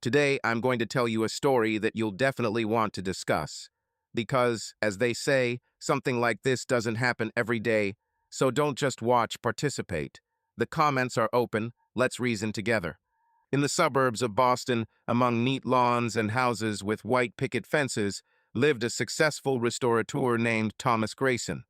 Today, I'm going to tell you a story that you'll definitely want to discuss. Because, as they say, something like this doesn't happen every day, so don't just watch, participate. The comments are open, let's reason together. In the suburbs of Boston, among neat lawns and houses with white picket fences, lived a successful restaurateur named Thomas Grayson.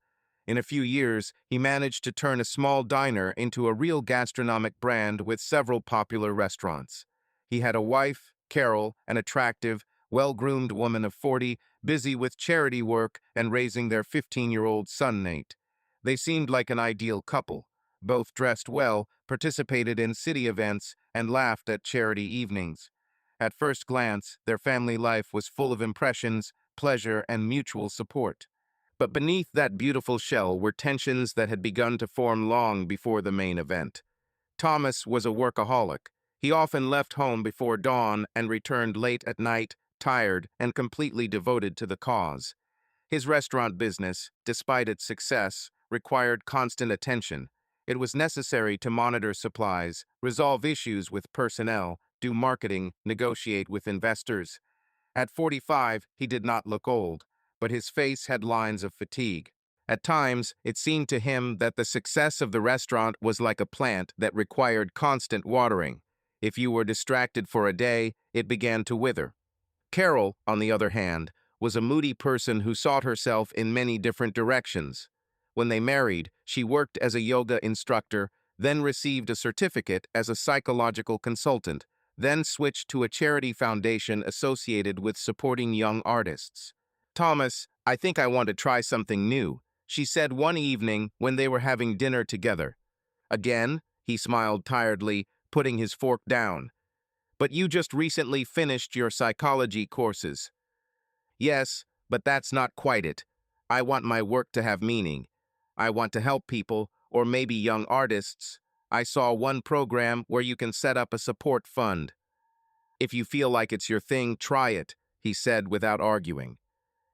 In a few years, he managed to turn a small diner into a real gastronomic brand with several popular restaurants. He had a wife, Carol, an attractive, well-groomed woman of 40, busy with charity work and raising their 15-year-old son, Nate. They seemed like an ideal couple. Both dressed well, participated in city events, and laughed at charity evenings. At first glance, their family life was full of impressions, pleasure, and mutual support. But beneath that beautiful shell were tensions that had begun to form long before the main event. Thomas was a workaholic. He often left home before dawn and returned late at night, tired and completely devoted to the cause. His restaurant business, despite its success, required constant attention. It was necessary to monitor supplies, resolve issues with personnel, do marketing, negotiate with investors. At 45, he did not look old, but his face had lines of fatigue. At times, it seemed to him that the success of the restaurant was like a plant that required constant watering. If you were distracted for a day, it began to wither. Carol, on the other hand, was a moody person who sought herself in many different directions. When they married, she worked as a yoga instructor, then received a certificate as a psychological consultant, then switched to a charity foundation associated with supporting young artists. "Thomas, I think I want to try something new," she said one evening when they were having dinner together. "Again?" He smiled tiredly, putting his fork down. "But you just recently finished your psychology courses." "Yes, but that's not quite it. I want my work to have meaning. I want to help people, or maybe young artists. I saw one program where you can set up a support fund. If you feel like it's your thing, try it," he said without arguing.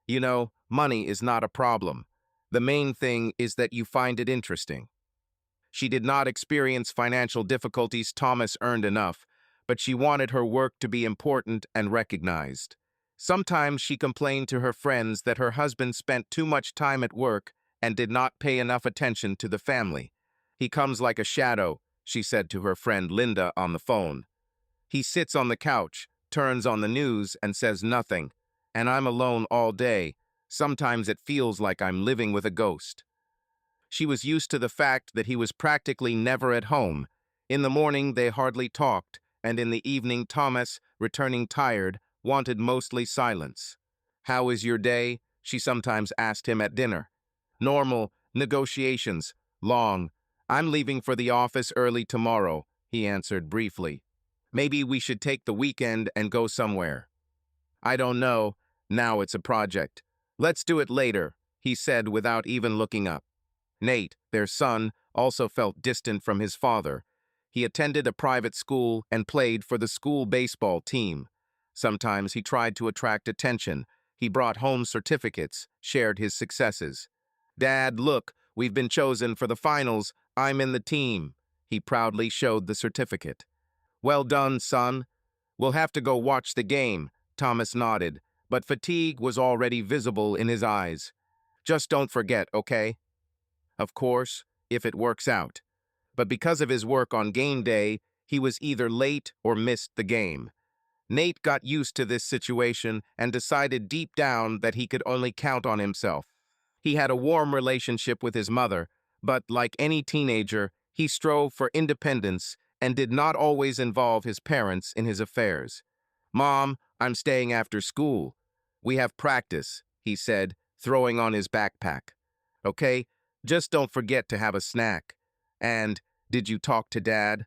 "You know, money is not a problem. The main thing is that you find it interesting." She did not experience financial difficulties. Thomas earned enough, but she wanted her work to be important and recognized. Sometimes she complained to her friends that her husband spent too much time at work and did not pay enough attention to the family. "He comes like a shadow," she said to her friend Linda on the phone. "He sits on the couch, turns on the news, and says nothing. And I'm alone all day. Sometimes it feels like I'm living with a ghost." She was used to the fact that he was practically never at home. In the morning, they hardly talked, and in the evening, Thomas, returning tired, wanted mostly silence. "How is your day?" she sometimes asked him at dinner. "Normal, negotiations, long. I'm leaving for the office early tomorrow," he answered briefly. "Maybe we should take the weekend and go somewhere." "I don't know. Now it's a project. Let's do it later," he said without even looking up. Nate, their son, also felt distant from his father. He attended a private school and played for the school baseball team. Sometimes he tried to attract attention. He brought home certificates, shared his successes. "Dad, look, we've been chosen for the finals. I'm in the team." He proudly showed the certificate. "Well done, son. We'll have to go watch the game." Thomas nodded, but fatigue was already visible in his eyes. "Just don't forget, okay?" "Of course, if it works out." But because of his work on game day, he was either late or missed the game. Nate got used to this situation and decided deep down that he could only count on himself. He had a warm relationship with his mother, but like any teenager, he strove for independence and did not always involve his parents in his affairs. "Mom, I'm staying after school. We have practice," he said, throwing on his backpack. "Okay, just don't forget to have a snack. And, did you talk to Dad?"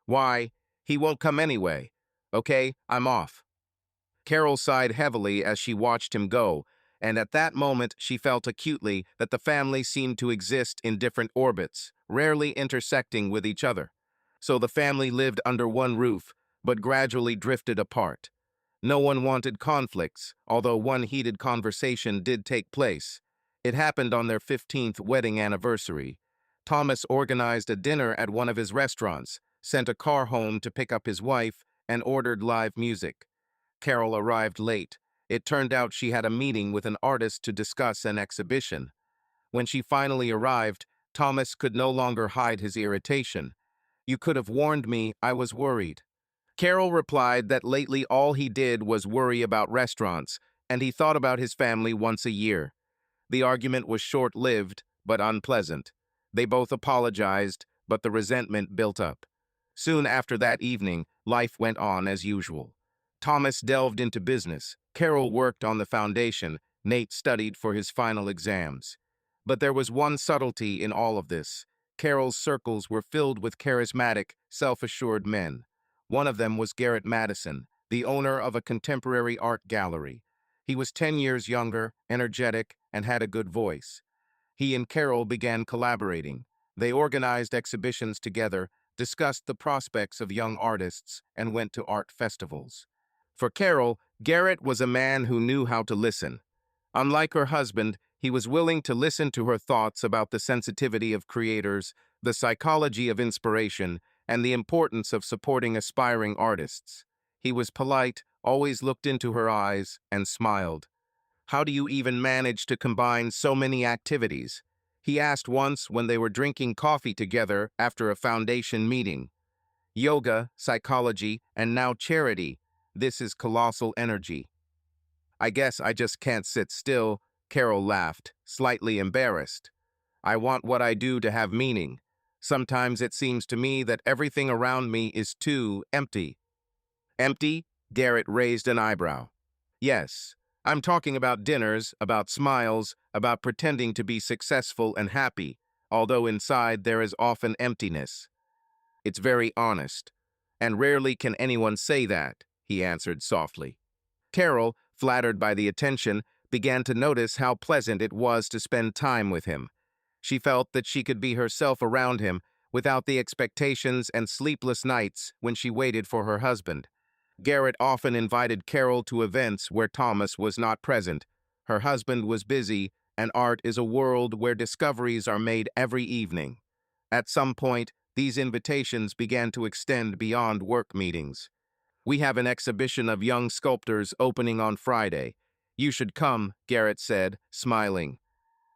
"Why? He won't come anyway. Okay, I'm off." Carol sighed heavily as she watched him go, and at that moment she felt acutely that the family seemed to exist in different orbits, rarely intersecting with each other. So the family lived under one roof, but gradually drifted apart. No one wanted conflicts, although one heated conversation did take place. It happened on their 15th wedding anniversary. Thomas organized a dinner at one of his restaurants, sent a car home to pick up his wife, and ordered live music. Carol arrived late. It turned out she had a meeting with an artist to discuss an exhibition. When she finally arrived, Thomas could no longer hide his irritation. "You could have warned me, I was worried." Carol replied that lately all he did was worry about restaurants, and he thought about his family once a year. The argument was short-lived, but unpleasant. They both apologized, but the resentment built up. Soon after that evening, life went on as usual. Thomas delved into business. Carol worked on the foundation. Nate studied for his final exams. But there was one subtlety in all of this. Carol's circles were filled with charismatic, self-assured men. One of them was Garrett Madison, the owner of a contemporary art gallery. He was 10 years younger, energetic, and had a good voice. He and Carol began collaborating. They organized exhibitions together, discussed the prospects of young artists, and went to art festivals. For Carol, Garrett was a man who knew how to listen. Unlike her husband, he was willing to listen to her thoughts about the sensitivity of creators, the psychology of inspiration, and the importance of supporting aspiring artists. He was polite, always looked into her eyes, and smiled. "How do you even manage to combine so many activities?" he asked once when they were drinking coffee together after a foundation meeting. "Yoga, psychology, and now charity. This is colossal energy." "I guess I just can't sit still," Carol laughed, slightly embarrassed. "I want what I do to have meaning. Sometimes it seems to me that everything around me is too empty." "Empty?" Garrett raised an eyebrow. "Yes. I'm talking about dinners, about smiles, about pretending to be successful and happy, although inside there is often emptiness." "It's very honest. And rarely can anyone say that," he answered softly. Carol, flattered by the attention, began to notice how pleasant it was to spend time with him. She felt that she could be herself around him without the expectations and sleepless nights when she waited for her husband. Garrett often invited Carol to events where Thomas was not present. Her husband was busy, and art is a world where discoveries are made every evening. At some point, these invitations began to extend beyond work meetings. "We have an exhibition of young sculptors opening on Friday. You should come," Garrett said, smiling.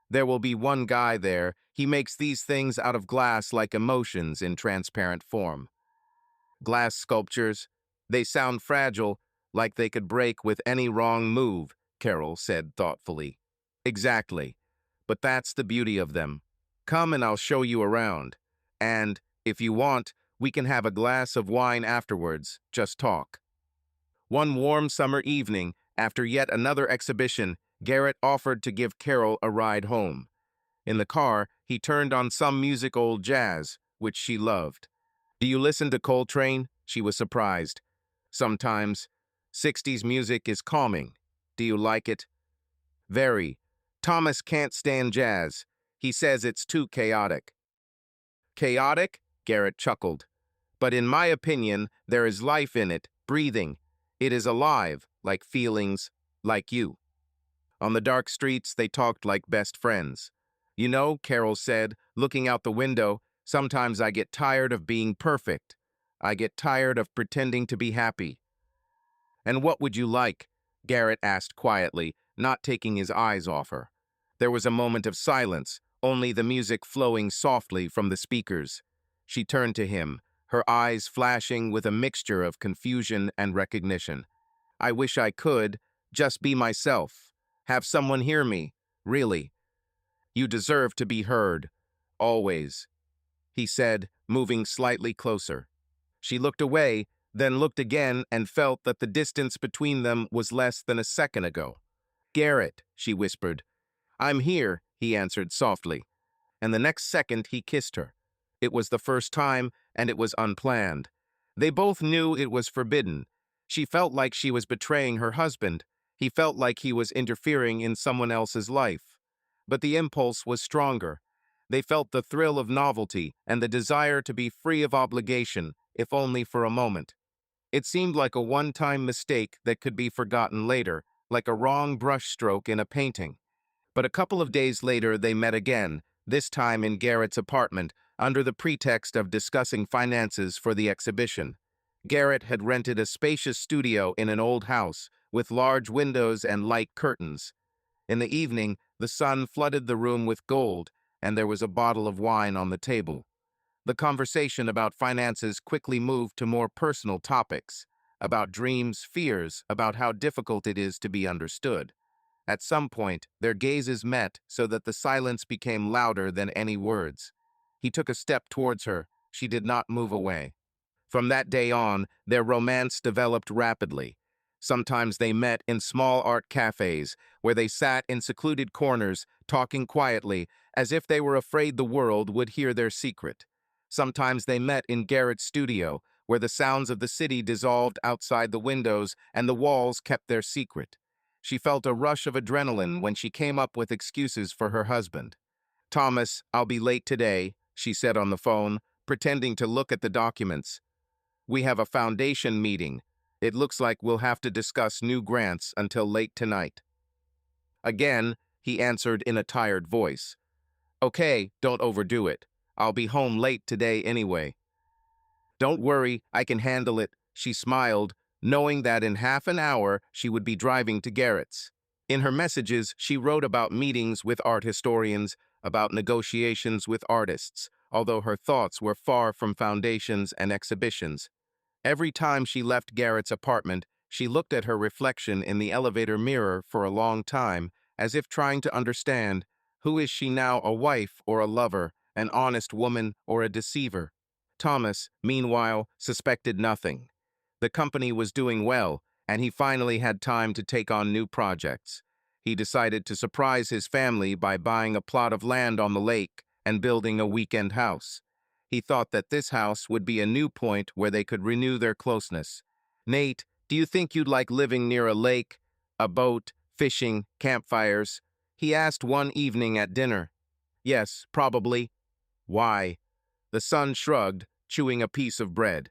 "There will be one guy there. He makes these things out of glass like emotions in transparent form." "Glass sculptures? They sound fragile, like they could break with any wrong move," Carol said thoughtfully. "Exactly. But that's the beauty of them. Come and I'll show you around. And, if you want, we can have a glass of wine afterwards, just talk." One warm summer evening, after yet another exhibition, Garrett offered to give Carol a ride home. In the car, he turned on some music, old jazz, which she loved. "Do you listen to Coltrane?" She was surprised. "Sometimes. 60s music is calming. Do you like it?" "Very. Thomas can't stand jazz. He says it's too chaotic." "Chaotic?" Garrett chuckled. "But in my opinion, there is life in it, breathing. It is alive, like feelings, like you." On the dark streets, they talked like best friends. "You know," Carol said, looking out the window, "sometimes I get tired of being perfect. I get tired of pretending to be happy." "And what would you like?" Garrett asked quietly, not taking his eyes off her. There was a moment of silence, only the music flowing softly from the speakers. She turned to him, her eyes flashing with a mixture of confusion and recognition. "I wish I could just be myself. Have someone hear me. Really. You deserve to be heard. Always," he said, moving slightly closer. She looked away, then looked again and felt that the distance between them was less than a second ago. "Garrett," she whispered. "I'm here," he answered softly. And the next second he kissed her. It was the first time, and it was unplanned. They both knew it was forbidden. She felt like she was betraying her husband. He felt like he was interfering in someone else's life. But the impulse was stronger. They felt the thrill of novelty and the desire to be free of obligation, if only for a moment. It seemed like a one-time mistake that could be forgotten later, like a wrong brushstroke in a painting. But a couple of days later they met again, this time in Garrett's apartment, under the pretext of discussing finances for the exhibition. Garrett had rented a spacious studio in an old house with large windows and light curtains. In the evening, the sun flooded the room with gold, and there was a bottle of wine on the table. The conversation about finances quickly moved to more personal topics, about dreams, fears, about how difficult it is to be understood. At some point, their gazes met so that the silence became louder than any words. He took a step towards her. She did not move away. From that day on, their romance developed rapidly. Sometimes they met in small art cafes, where they sat in secluded corners, talking quietly, as if they were afraid the world would hear their secret. Sometimes they met in Garrett's studio, where the sounds of the city dissolved outside the windows and the walls kept their secret. She felt a rush of adrenaline when she came up with excuses for her husband. "Thomas, I'll be late today," she said on the phone, pretending to look at the documents. "We have a foundation meeting. It looks like we'll have to discuss new grants until late tonight." Again, he answered in a tired voice. "Okay, don't overdo it. I'll be home late today anyway." "Don't worry, I can handle it," she smiled, knowing that in half an hour she would be driving to Garrett's. In her messages, she wrote about meetings with art historians, about negotiations with artists, although her thoughts were far from foundations and exhibitions. Every time she left Garrett's apartment, she looked at her reflection in the elevator mirror for a long time, as if trying to understand, who is she now, a wife or a lover, an honest woman or a deceiver? Thomas, meanwhile, suspected nothing. The company was doing well, and he finally had time to take on new projects. He decided to surprise his family by buying a plot of land on the lake and building a weekend house. He thought that this house would be a new point where they could renew their closeness. "Nate, do you think you'd like living near a lake, a boat, fishing, campfires?" he asked one evening at dinner. "Yes, probably." "Why?" The son shrugged, chewing a piece of bread.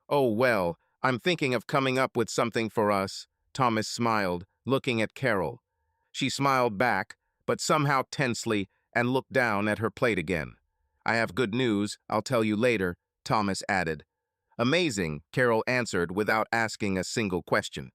"Oh, well, I'm thinking of coming up with something for us." Thomas smiled, looking at Carol. She smiled back, but somehow tensely, and looked down at her plate again. "I have good news, I'll tell you later," Thomas added. "Amazing," Carol answered without asking a single question.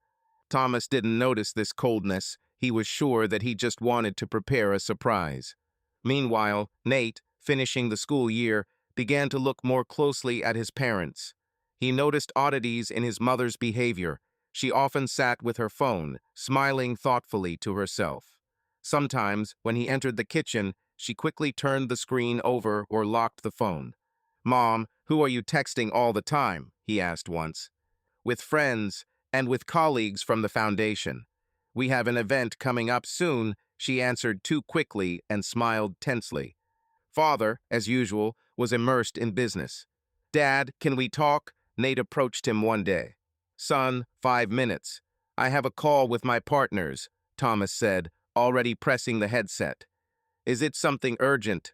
Thomas didn't notice this coldness. He was sure that he just wanted to prepare a surprise. Meanwhile, Nate, finishing the school year, began to look more closely at his parents. He noticed oddities in his mother's behavior. She often sat with her phone, smiling thoughtfully to herself. Sometimes, when he entered the kitchen, she quickly turned the screen over or locked the phone. "Mom, who are you texting all the time?" he asked once. "With friends and with colleagues from the foundation. We have an event coming up soon," she answered too quickly and smiled tensely. Father, as usual, was immersed in business. "Dad, can we talk?" Nate approached him one day. "Son, 5 minutes. I have a call with my partners," Thomas said, already pressing the headset. "Is it something urgent?"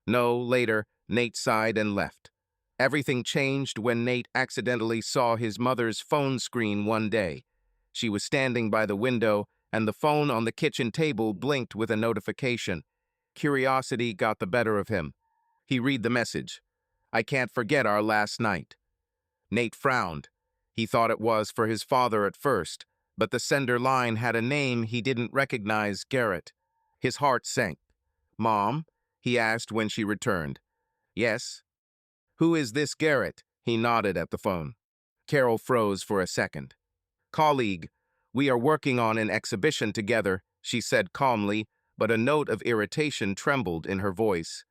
"No, later," Nate sighed and left. Everything changed when Nate accidentally saw his mother's phone screen one day. She was standing by the window, and the phone on the kitchen table blinked with a notification. Curiosity got the better of him. He read the message. "I can't forget our last night." Nate frowned. He thought it was for his father at first, but the sender line had a name he didn't recognize, Garrett. His heart sank. "Mom?" he asked when she returned. "Yes." "Who is this Garrett?" He nodded at the phone. Carol froze for a second. "Colleague. We are working on an exhibition together," she said calmly, but a note of irritation trembled in her voice.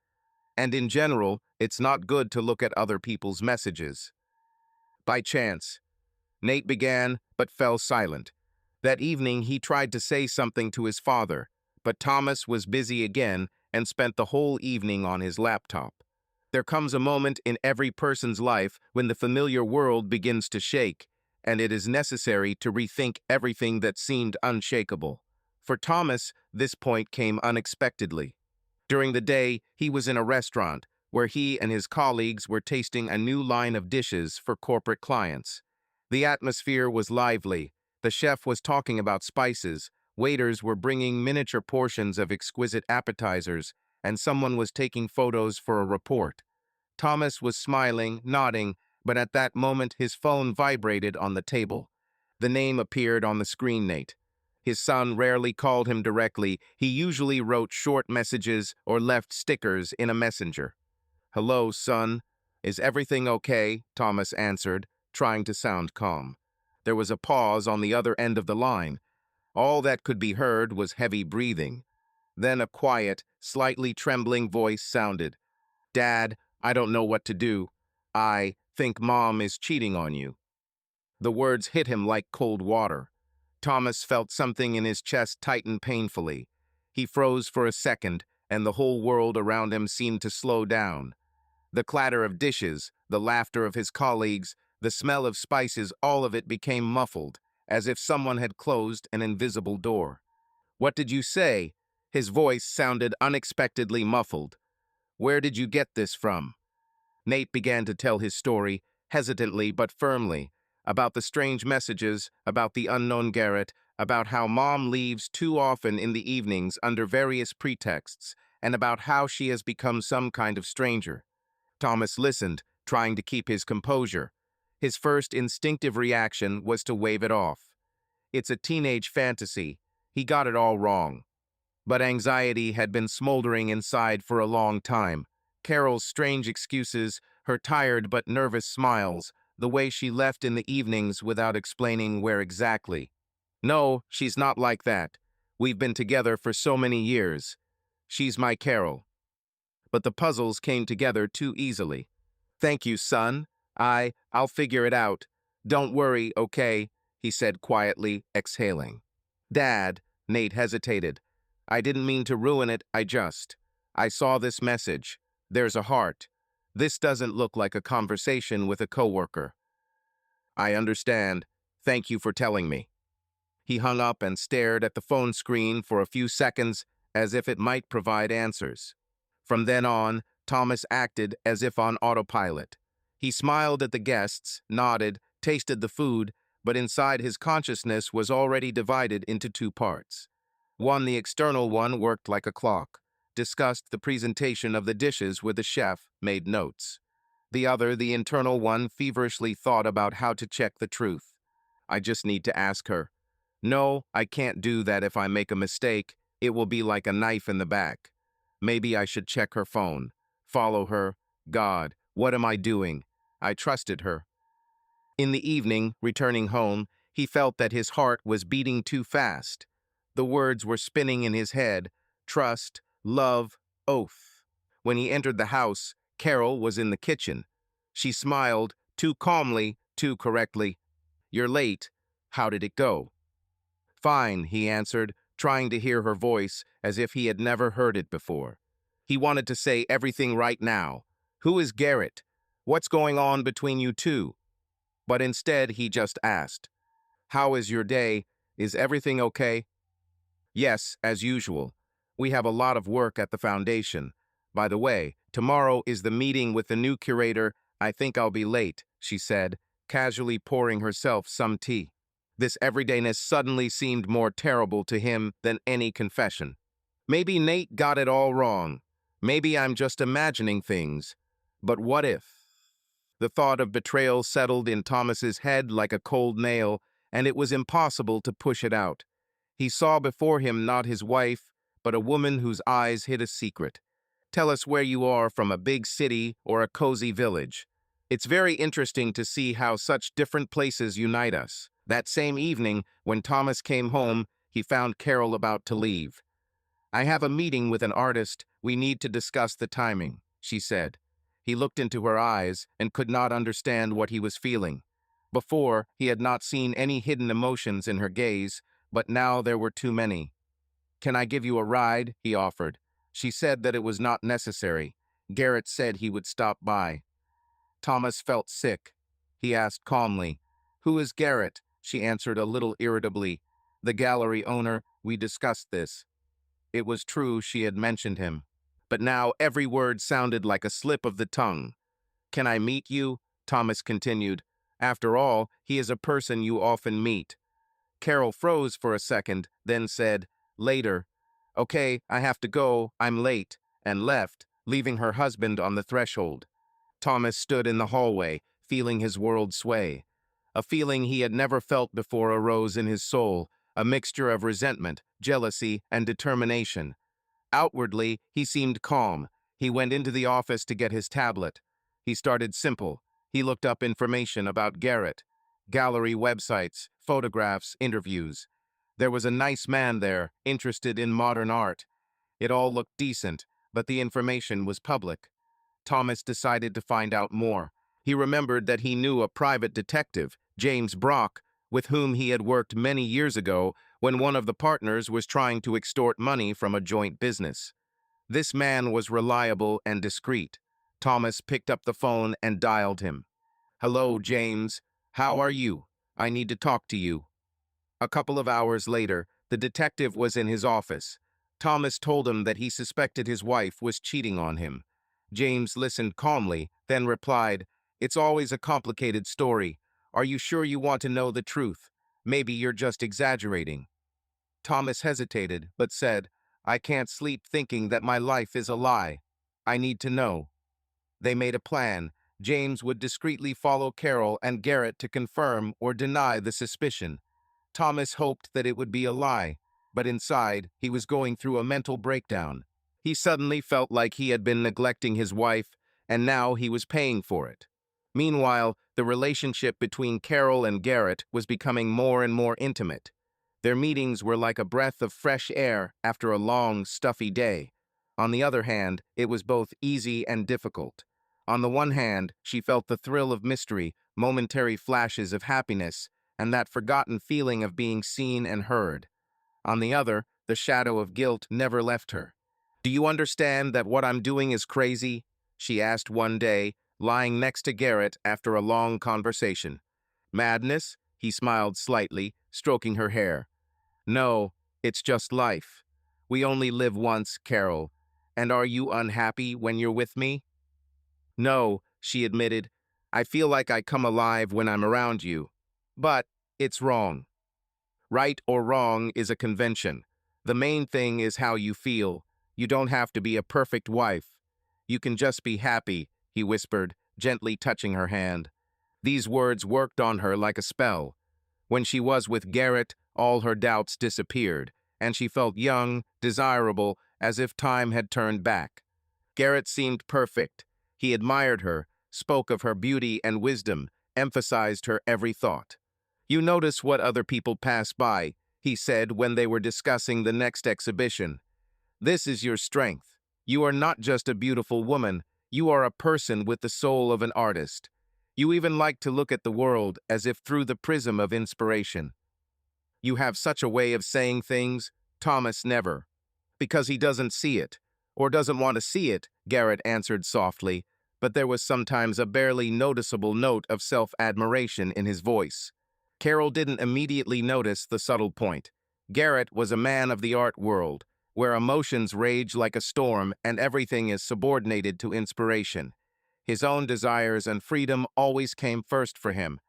"And in general, it's not good to look at other people's messages." "By chance." Nate began, but fell silent. That evening, he tried to say something to his father, but Thomas was busy again and spent the whole evening on his laptop. There comes a moment in every person's life when the familiar world begins to shake, and it is necessary to rethink everything that seemed unshakable. For Thomas, this point came unexpectedly. During the day, he was in a restaurant where he and his colleagues were tasting a new line of dishes for corporate clients. The atmosphere was lively. The chef was talking about spices, waiters were bringing miniature portions of exquisite appetizers, and someone was taking photos for a report. Thomas was smiling, nodding, But at that moment, his phone vibrated on the table. The name appeared on the screen, Nate. His son rarely called him directly. He usually wrote short messages or left stickers in a messenger. "Hello, son. Is everything okay?" Thomas answered, trying to sound calm. There was a pause on the other end of the line. All that could be heard was heavy breathing. Then a quiet, slightly trembling voice sounded. "Dad, I don't know what to do. I think Mom is cheating on you." The words hit him like cold water. Thomas felt something in his chest tighten painfully. He froze for a second, and the whole world around him seemed to slow down. The clatter of dishes, the laughter of his colleagues, the smell of spices, all of it became muffled, as if someone had closed an invisible door. "What did you say?" His voice sounded unexpectedly muffled. "Where did you get this from?" Nate began to tell his story, hesitantly but firmly, about the strange messages, about the unknown Garrett, about how Mom leaves too often in the evenings under various pretexts, and about how she has become some kind of stranger. Thomas listened, trying to keep his composure. His first instinctive reaction was to wave it off. It's a teenage fantasy. He got it all wrong. But anxiety had been smoldering inside for a long time. Carol's strange excuses, her tired but nervous smiles, the way she left in the evenings without explaining where exactly. "No, she's not like that. We've been together for so many years. She's my Carol." But the puzzles came together too easily. "Thank you, son. I'll figure it out. Don't worry, okay?" he said quietly, exhaling. "Dad," Nate hesitated. "I didn't mean to ruin it, I saw this message. There's a heart. This doesn't look like a conversation with a coworker." "I understand. Thank you for telling me." He hung up and stared at the phone screen for a few seconds as if it might provide answers. From then on, Thomas acted as if on autopilot. He smiled at the guests, nodded, tasted the food, but inside his consciousness was already divided into two parts. One, the external one, worked like a clock, discussed the presentation of the dishes with the chef, made notes. The other, the internal one, feverishly thought about how to check the truth. "I just need to ask her. No, I can't do that. If I make a mistake, it will be like a knife in the back. Maybe I should check her phone. Follow her. God, what am I doing? I trusted her." In the evening, returning home, he felt that his heart was beating too fast. The words were spinning in his head: trust, love, oath. When he entered the house, Carol was in the kitchen. She smiled, too calmly, too correctly. "You're late. How did it go?" "Fine," he answered, trying to hear her voice as if he had never heard it before. He wanted to say everything right now. "Who is Garrett? What's going on between you two?" But instead, he just asked, "How is your day? Is everything okay?" "Yes, as usual. We have a lot of work at the foundation. By the way, tomorrow is the meeting with the new curator. I think I'll be late," she said, casually pouring herself some tea. This everydayness suddenly seemed more terrible to him than any confession. Maybe Nate got it all wrong. Maybe I'm just imagining things. But what if? The thought of betrayal settled in Thomas's head like a cold nail, and it was impossible to push it out. He saw before him not his wife, but a woman whose eyes hid a secret. "Tell us where you are, from a big city or a cozy village. It's very interesting to see how such different places unite us." That same evening, when Thomas came home, he found Carol about to leave. "I have a meeting with an artist. We need to discuss the timing," she said. He looked into her eyes and could not understand what he was feeling. Before, he had not seen any hidden emotions in her gaze, but now there were too many. "Can I give you a ride?" he offered. She said that it was not necessary. Garrett said he would stop by. Thomas felt sick. He asked calmly, "Who is Garrett?" She answered a little irritably, "The gallery owner. We discussed this." It was true she had mentioned him. But now every word sounded like a slip of the tongue. "Can I meet you?" Thomas continued. "After all, he is a person you often meet." Carol froze for a second, then said, "Later." "Okay, I have to go, I'm late," and left, leaving her husband on the threshold. Thomas stood in the hallway, feeling his world sway. A feeling he had never felt before arose in his soul, a mixture of resentment, jealousy, and determination. Outwardly, he seemed calm. He went into the office to get his tablet. He started simple. He looked up information about Garrett, gallery websites, photographs, interviews. There was a nice man there, interested in modern art. It all looked decent, but the information was public. Thomas decided to find out more. He remembered that he knew a private detective, James Brock, with whom he had worked many years ago when one of the partners was trying to extort money from a joint business. This man was reliable and discreet. Thomas picked up the phone and dialed him. "Hello, James. How are you? I need to talk to you." A couple of hours later, the detective was in his office. Thomas told him that he suspected his wife was cheating on him. James listened calmly, then replied, "It's always a complicated story. Are you sure you want to know the truth? Maybe you're just exaggerating." Thomas hesitated, but said, "I can't sleep thinking that my life is a lie. I need to know." They made a plan. James would discreetly follow Carol and Garrett to confirm or deny the suspicion. Thomas hoped that it would be a lie, but inside, he was going through a mental breakdown. He suddenly felt like he had been neglecting his wife, and now he was paying for it. Meanwhile, the relationship between Carol and Garrett was becoming more and more intimate. Their meetings were like a breath of fresh air after a long, stuffy day. On the other hand, it was both easy and difficult. On the one hand, she felt the thrill of mystery, momentary flashes of happiness, and that forgotten feeling of being seen and heard. On the other, the shadow of guilt never left her. "Do you understand that what I'm doing is crazy?" she asked one day, lying next to Garrett after a long conversation. "Madness?" He smiled slightly, stroking her hair. "No, it's just life. We only live once, Carol. And are you unhappy when you're with me?" "No," she admitted. "I feel like I come alive when I'm around you. But it's wrong. Right or wrong is a convention. The main thing is how you feel. You don't have to be a perfect wife. You can just be happy," he whispered, gently touching her hand. These words worked on her like a spell. When she was with Garrett, all her doubts disappeared, and she felt young, desirable, as if time had turned back. Garrett seemed perfect. He admired her, spoke of her beauty and wisdom, emphasized her every thought. "You notice what other people pass by," he said when they were discussing the next exhibition. "This is your strength. You are not just a beautiful woman, you are a person with the soul of an artist. You even like to look at the world as if through the prism of inspiration." "You have such a way of saying things." Thomas never. "Because he doesn't see it, or doesn't want to see it," Garrett answered softly, but there was sometimes a barely noticeable note of self-admiration in his voice. Carol didn't immediately notice the subtle point. Garrett was a man of the art world, where emotions rage like a storm and everything is subordinated to inspiration. His own desires and freedom always came first for him.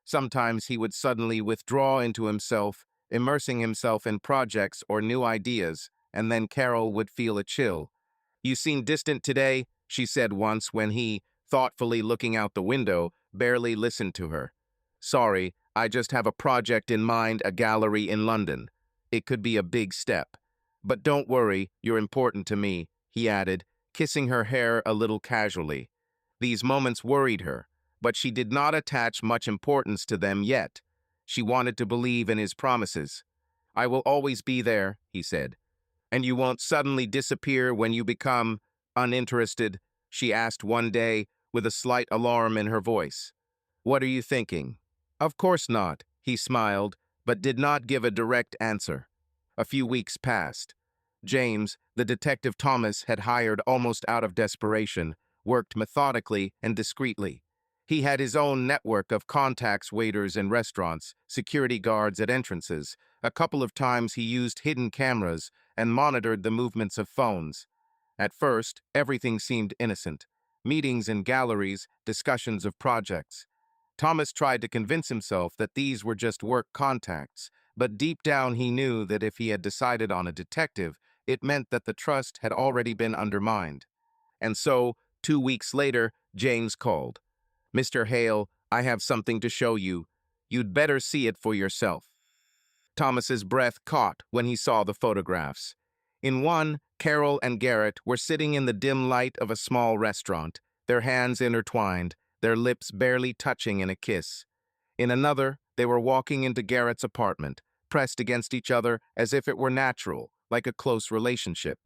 Sometimes he would suddenly withdraw into himself, immersing himself in projects or new ideas, and then Carol would feel a chill. "You seem distant today," she said once when he, thoughtfully looking out the window, barely listened to her. "Sorry, I just have a project in mind, a gallery in London. It could be a big step. But don't worry, you're important to me," he added, kissing her hair a little casually. These moments worried her, but she did not attach much importance to them yet. She wanted to believe in his promises. "I will always be there," he said. "And you won't suddenly disappear when you become uninterested?" she asked one day, with a slight alarm in her voice. "What are you thinking?" "Of course not," he smiled, but did not give a direct answer. A few weeks passed. James, the detective Thomas had hired almost out of desperation, worked methodically and discreetly. He had his own network of contacts, waiters in restaurants, security guards at entrances. A couple of times he used hidden cameras and monitored the movements of phones. At first, everything seemed innocent. Meetings in galleries, discussions of projects. Thomas tried to convince himself that these were just work contacts, but deep down he knew that if he had decided on a detective, it meant that the trust had already been undermined. And so, 2 weeks later, James called. "Mr. Hale, I have something to show you. You'd better see it for yourself. Thomas's breath caught when he saw the photographs. In one, Carol and Garrett were sitting in the dim light of a small restaurant, their hands intertwined, their lips barely touching in a kiss. In another, they were walking into Garrett's apartment, pressed against each other as if it were natural, like a close relationship.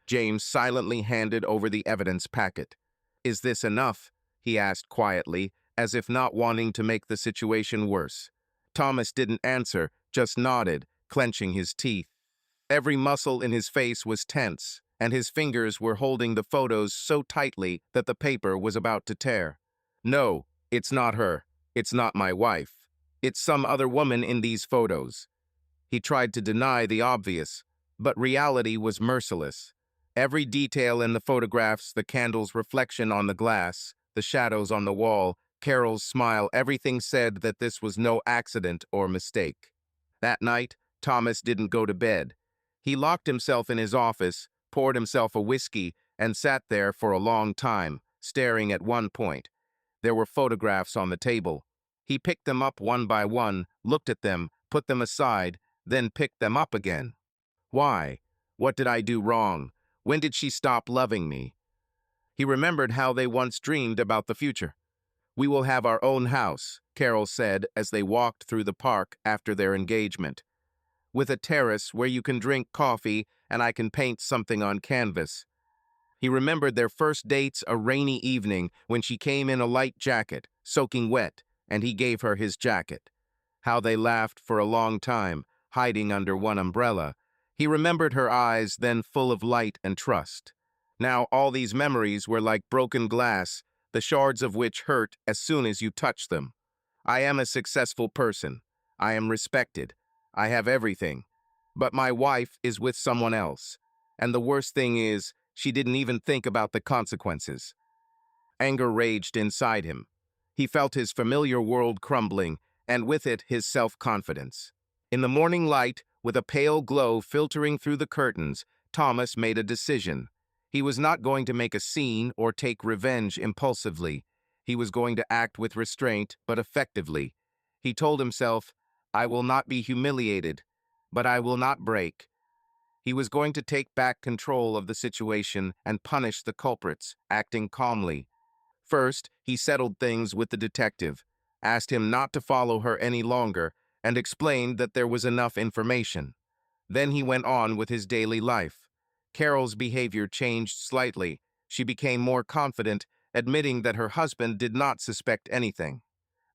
James silently handed over the evidence packet. "Is this enough?" he asked quietly, as if not wanting to make the situation worse. Thomas didn't answer, just nodded, clenching his teeth. Every muscle in his face was tense, and his fingers were holding the photos so tightly that the paper was about to tear. "No, it's not her. It's not my wife. It's some other woman in these photos." He tried to deny the obvious, but reality was merciless. Every detail in the photographs, the candle's reflection on the glass, the shadows on the wall, Carol's smile, everything said that this was no accident or mistake. That night, Thomas didn't go to bed. He locked himself in his office, poured himself a whiskey, and sat there for a long time, staring at one point. There were photographs on the table. He picked them up one by one, looked at them, put them aside, then picked them up again. Why? What did I do wrong? When did she stop loving me? He remembered how they once dreamed about the future. "We will have our own house," Carol said as they walked through the park after their engagement. "With a terrace where you can drink coffee and I can paint something on canvas." He remembered their first dates, a rainy evening when she came in a light jacket, soaking wet, and he gave her his jacket. How they laughed for a long time, hiding under one umbrella. He remembered her eyes, then full of light and trust. Now all these memories were like broken glass, the shards of which hurt as soon as you touch them. "I am a successful person. I am respected. I have everything. But my wife is with someone else. And the worst thing is, she didn't even think about the consequences." Anger raged inside him. He felt his familiar world crumbling, and with it his self-confidence. In the morning light, with a pale glow filtering through the curtains, Thomas made a decision. He was not going to make a scene or take revenge impulsively. He was going to act with restraint, but effectively. He told himself, "I will not be humiliated, but I will not break." He was going to take back control of the situation and punish the culprits, acting calmly. First, he settled things with the detective, asked him not to follow her any longer, and explained that there was enough information. Then he went on with his daily life. Carol's behavior changed slightly. She became more confident, admitting that her husband did not suspect anything.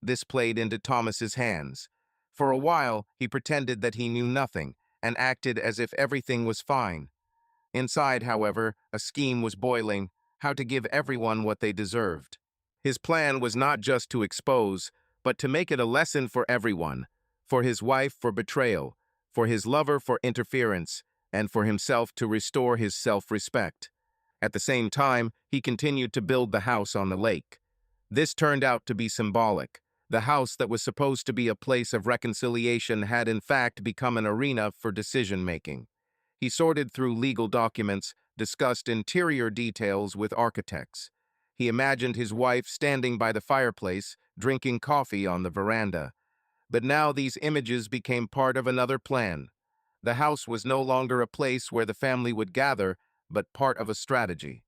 This played into Thomas's hands. For a while, he pretended that he knew nothing and acted as if everything was fine. Inside, however, a scheme was boiling, how to give everyone what they deserved. His plan was not just to expose, but to make it a lesson for everyone, for his wife for betrayal, for his lover for interference, and for himself to restore his self-respect. At the same time, he continued to build the house on the lake. This turned out to be symbolic. The house that was supposed to be a place of reconciliation had in fact become an arena for decision-making. He sorted through legal documents, discussed interior details with architects. He imagined his wife standing by the fireplace, drinking coffee on the veranda. But now these images became part of another plan. The house was no longer a place where the family would gather, but part of a strategy.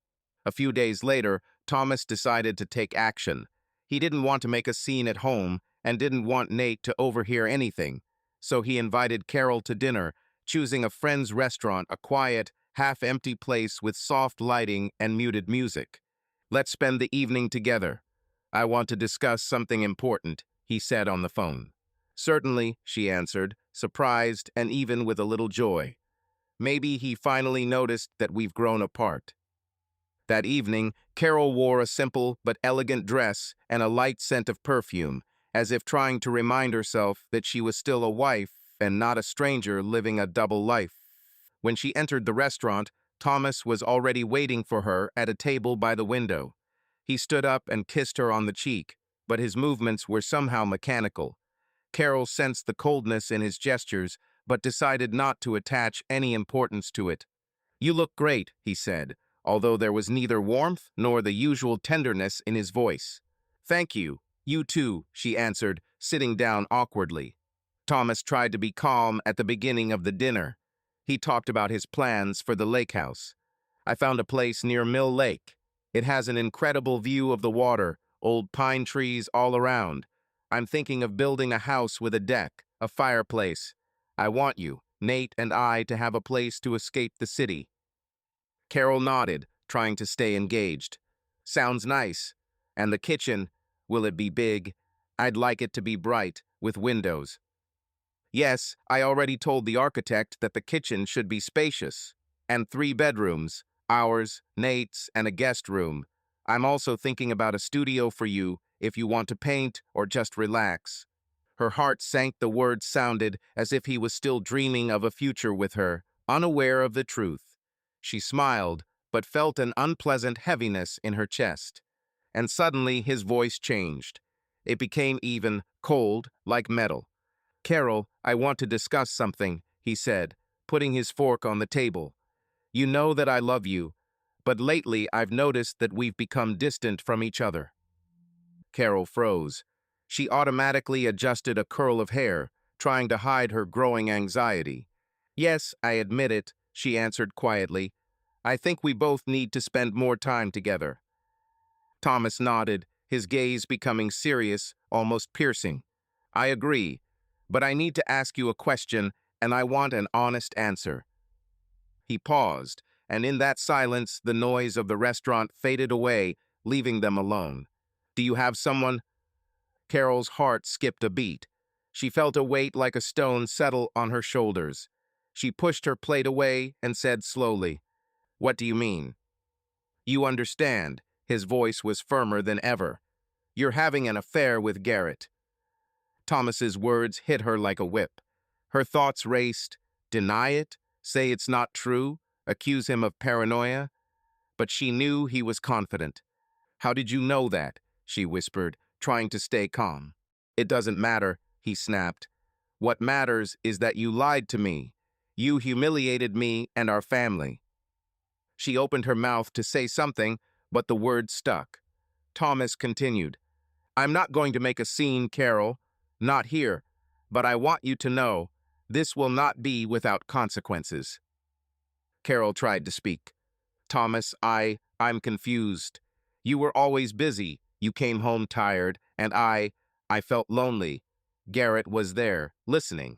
A few days later, Thomas decided to take action. He didn't want to make a scene at home and didn't want Nate to overhear anything, so he invited Carol to dinner, choosing a friend's restaurant, a quiet, half-empty place with soft lighting and muted music. "Let's spend the evening together. I want to discuss something important," he said on the phone. "Certainly," she answered, surprised and even with a little joy. Maybe he finally noticed that we've grown apart. That evening, Carol wore a simple but elegant dress and a light scent of perfume, as if trying to remind herself that she was still a wife and not a stranger living a double life. When she entered the restaurant, Thomas was already waiting for her at a table by the window. He stood up and kissed her on the cheek, but his movements were somehow mechanical. Carol sensed the coldness in his gestures, but decided not to attach any importance to it. "You look great," he said, although there was neither warmth nor the usual tenderness in his voice. "Thank you. You too, she answered, sitting down awkwardly. Thomas tried to be calm at the beginning of the dinner. He talked about his plans for the lake house. I found a place near Mill Lake. It has an incredible view of the water, old pine trees all around. I'm thinking of building a house with a deck, a fireplace. I want you, Nate and I, to have a place to escape the city. Carol nodded, trying to stay engaged. Sounds nice. And the kitchen, will it be big? I'd like it to be bright, with windows. Yes, I already told the architect that the kitchen should be spacious. And 3 bedrooms, ours, Nate's, and a guest room. I'm also thinking about a studio for you if you want to paint or just relax. Her heart sank. The words sounded as if he was still dreaming of a future with her, unaware of the truth. She smiled, but felt an unpleasant heaviness in her chest. And suddenly his voice changed. It became even, cold, like metal. Carol, I want to discuss something, he said, putting his fork on the table. You know that I love you, but lately I've noticed that we've become distant from each other. Carol froze. She automatically adjusted a curl of hair, trying to hide her growing anxiety. Yes, I admit it, she answered quietly. I think we both need to spend more time together. Thomas nodded, his gaze becoming serious, almost piercing. I agree, but I need to ask you a question, and I want an honest answer. He paused, and in that silence, the noise of the restaurant faded away, leaving them alone. Do you have someone? Carol's heart skipped a beat. She felt a weight like a stone settle on her shoulders. She pushed her plate away and said slowly, What do you mean? You understand. His voice was firmer than ever. You're having an affair with Garrett. Thomas's words hit her like a whip. Her thoughts raced. Deny it? Say it's not true? Accuse him of paranoia? But she knew he was confident. How did you know that? She whispered, trying to stay calm. It doesn't matter, he snapped. What matters is that you lied to me. You humiliated me and our family. She opened her mouth to say something, but the words stuck. Thomas continued, I'm not going to make a scene, Carol. Not here. But I want you to know, this will not be without consequences. Carol tried to speak. Thomas, I'm confused. You were always busy. You came home tired, and I felt lonely. Garrett was there, listening.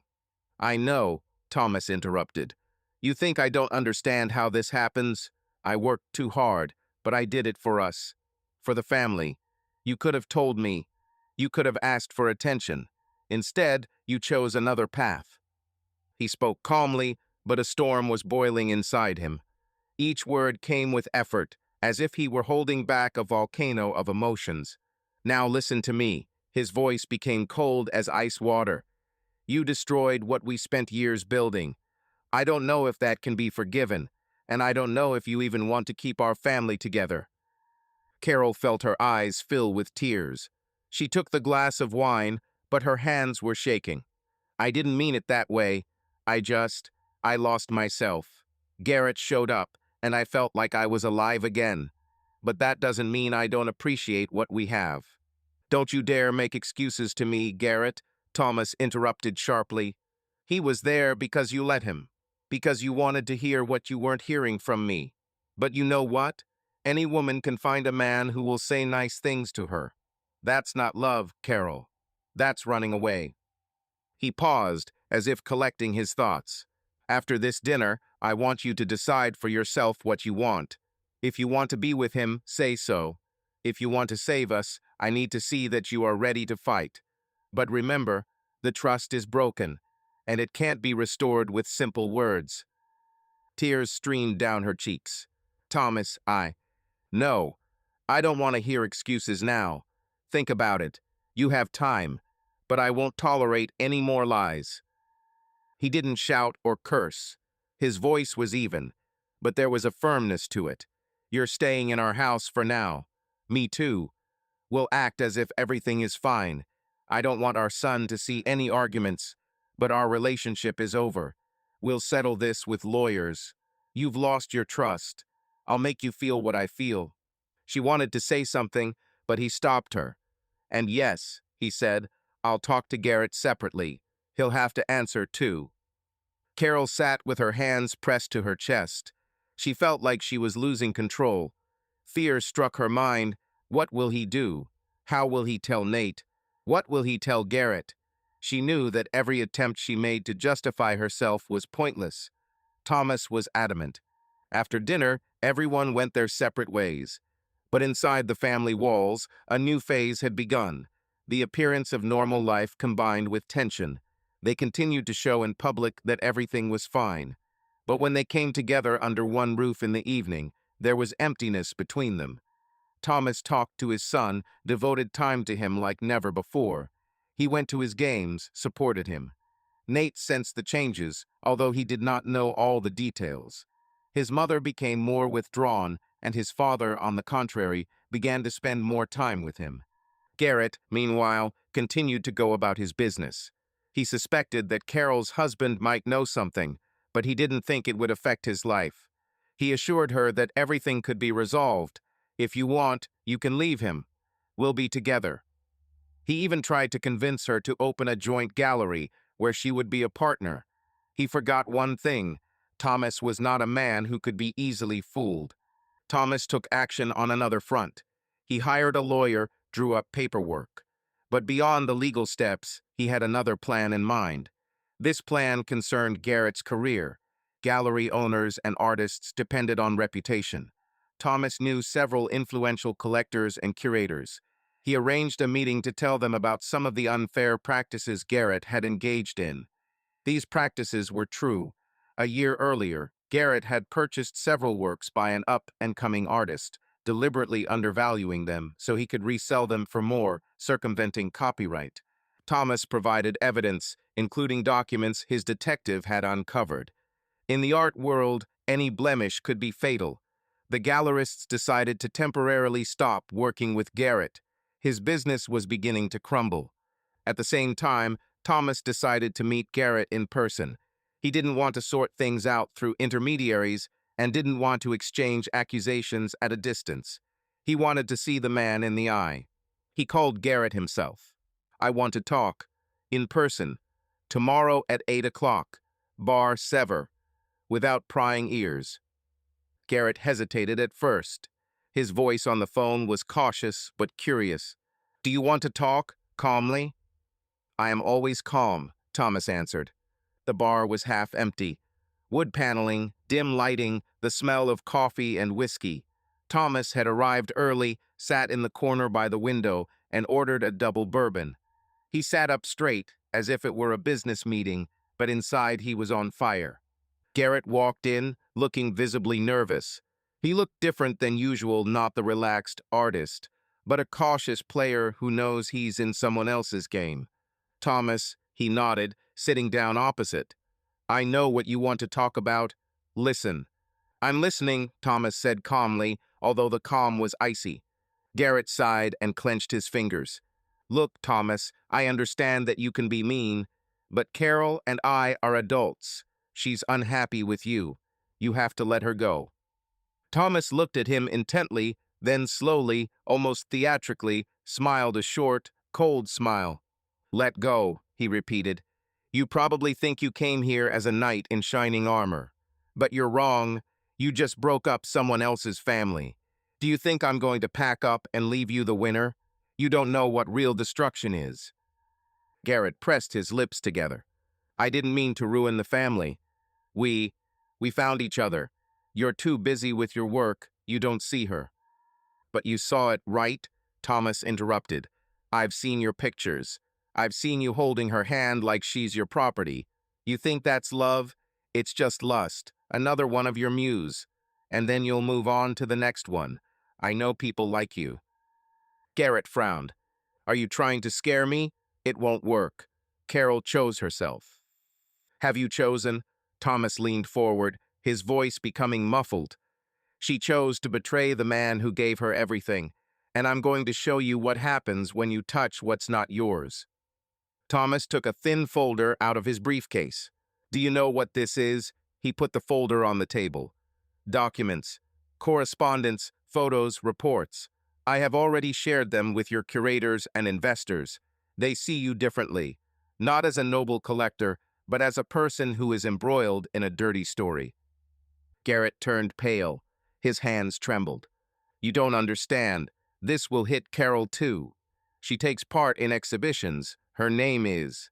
I know, Thomas interrupted. You think I don't understand how this happens? I worked too hard, but I did it for us. For the family. You could have told me. You could have asked for attention. Instead, you chose another path. He spoke calmly, but a storm was boiling inside him. Each word came with effort, as if he were holding back a volcano of emotions. Now listen to me. His voice became cold as ice water. You destroyed what we spent years building. I don't know if that can be forgiven, and I don't know if you even want to keep our family together. Carol felt her eyes fill with tears. She took the glass of wine, but her hands were shaking. I didn't mean it that way. I lost myself. Garrett showed up, and I felt like I was alive again. But that doesn't mean I don't appreciate what we have. Don't you dare make excuses to me, Garrett, Thomas interrupted sharply. He was there because you let him, because you wanted to hear what you weren't hearing from me. But you know what? Any woman can find a man who will say nice things to her. That's not love, Carol. That's running away. He paused, as if collecting his thoughts. After this dinner, I want you to decide for yourself what you want. If you want to be with him, say so. If you want to save us, I need to see that you are ready to fight. But remember, the trust is broken, and it can't be restored with simple words. Tears streamed down her cheeks. Thomas, No, I don't want to hear excuses now. Think about it. You have time, but I won't tolerate any more lies. He didn't shout or curse. His voice was even, but there was a firmness to it. You're staying in our house for now. Me too. We'll act as if everything is fine. I don't want our son to see any arguments, but our relationship is over. We'll settle this with lawyers. You've lost your trust. I'll make you feel what I feel. She wanted to say something, but he stopped her. And yes, he said, I'll talk to Garrett separately. He'll have to answer too. Carol sat with her hands pressed to her chest. She felt like she was losing control. Fear struck her mind. What will he do? How will he tell Nate? What will he tell Garrett? She knew that every attempt she made to justify herself was pointless. Thomas was adamant. After dinner, everyone went their separate ways. But inside the family walls, a new phase had begun. The appearance of normal life combined with tension. They continued to show in public that everything was fine. But when they came together under one roof in the evening, there was emptiness between them. Thomas talked to his son, devoted time to him like never before. He went to his games, supported him. Nate sensed the changes, although he did not know all the details. His mother became more withdrawn, and his father, on the contrary, began to spend more time with him. Garrett, meanwhile, continued to go about his business. He suspected that Carol's husband might know something, but he didn't think it would affect his life. He assured her that everything could be resolved. If you want, you can leave him. We'll be together. He even tried to convince her to open a joint gallery where she would be a partner. He forgot one thing. Thomas was not a man who could be easily fooled. Thomas took action on another front. He hired a lawyer, drew up paperwork. But beyond the legal steps, he had another plan in mind. This plan concerned Garrett's career. Gallery owners and artists depended on reputation. Thomas knew several influential collectors and curators. He arranged a meeting to tell them about some of the unfair practices Garrett had engaged in. These practices were true. A year earlier, Garrett had purchased several works by an up-and-coming artist, deliberately undervaluing them so he could resell them for more, circumventing copyright. Thomas provided evidence, including documents his detective had uncovered. In the art world, any blemish could be fatal. The gallerists decided to temporarily stop working with Garrett. His business was beginning to crumble. At the same time, Thomas decided to meet Garrett in person. He didn't want to sort things out through intermediaries and didn't want to exchange accusations at a distance. He wanted to see the man in the eye. He called Garrett himself. I want to talk. In person. Tomorrow at 8 o'clock. Bar Sever. Without prying ears. Garrett hesitated at first. His voice on the phone was cautious but curious. Do you want to talk? Calmly. I am always calm, Thomas answered. The bar was half empty. Wood paneling, dim lighting, the smell of coffee and whiskey. Thomas had arrived early, sat in the corner by the window, and ordered a double bourbon. He sat up straight, as if it were a business meeting, but inside he was on fire. Garrett walked in, looking visibly nervous. He looked different than usual, not the relaxed artist, but a cautious player who knows he's in someone else's game. Thomas, he nodded, sitting down opposite. I know what you want to talk about. Listen. I'm listening, Thomas said calmly, although the calm was icy. Garrett sighed and clenched his fingers. Look, Thomas, I understand that you can be mean, but Carol and I are adults. She's unhappy with you. You have to let her go. Thomas looked at him intently, then slowly, almost theatrically, smiled a short, cold smile. Let go, he repeated. You probably think you came here as a knight in shining armor. But you're wrong. You just broke up someone else's family. Do you think I'm going to pack up and leave you the winner? You don't know what real destruction is. Garrett pressed his lips together. I didn't mean to ruin the family. We found each other. You're too busy with your work, you don't see her. But you saw it, right? Thomas interrupted. I've seen your pictures. I've seen you holding her hand like she's your property. You think that's love? It's just lust, another one of your muse. And then you'll move on to the next one. I know people like you. Garrett frowned. Are you trying to scare me? It won't work. Carol chose herself. Have you chosen? Thomas leaned forward, his voice becoming muffled. She chose to betray the man who gave her everything, and I'm going to show you what happens when you touch what's not yours. Thomas took a thin folder out of his briefcase. Do you know what this is? He put the folder on the table. Documents, correspondence, photos, reports. I have already shared them with your curators and investors. They see you differently, not as a noble collector, but as a person who is embroiled in a dirty story. Garrett turned pale. His hands trembled. You don't understand. This will hit Carol too. She takes part in exhibitions. Her name is.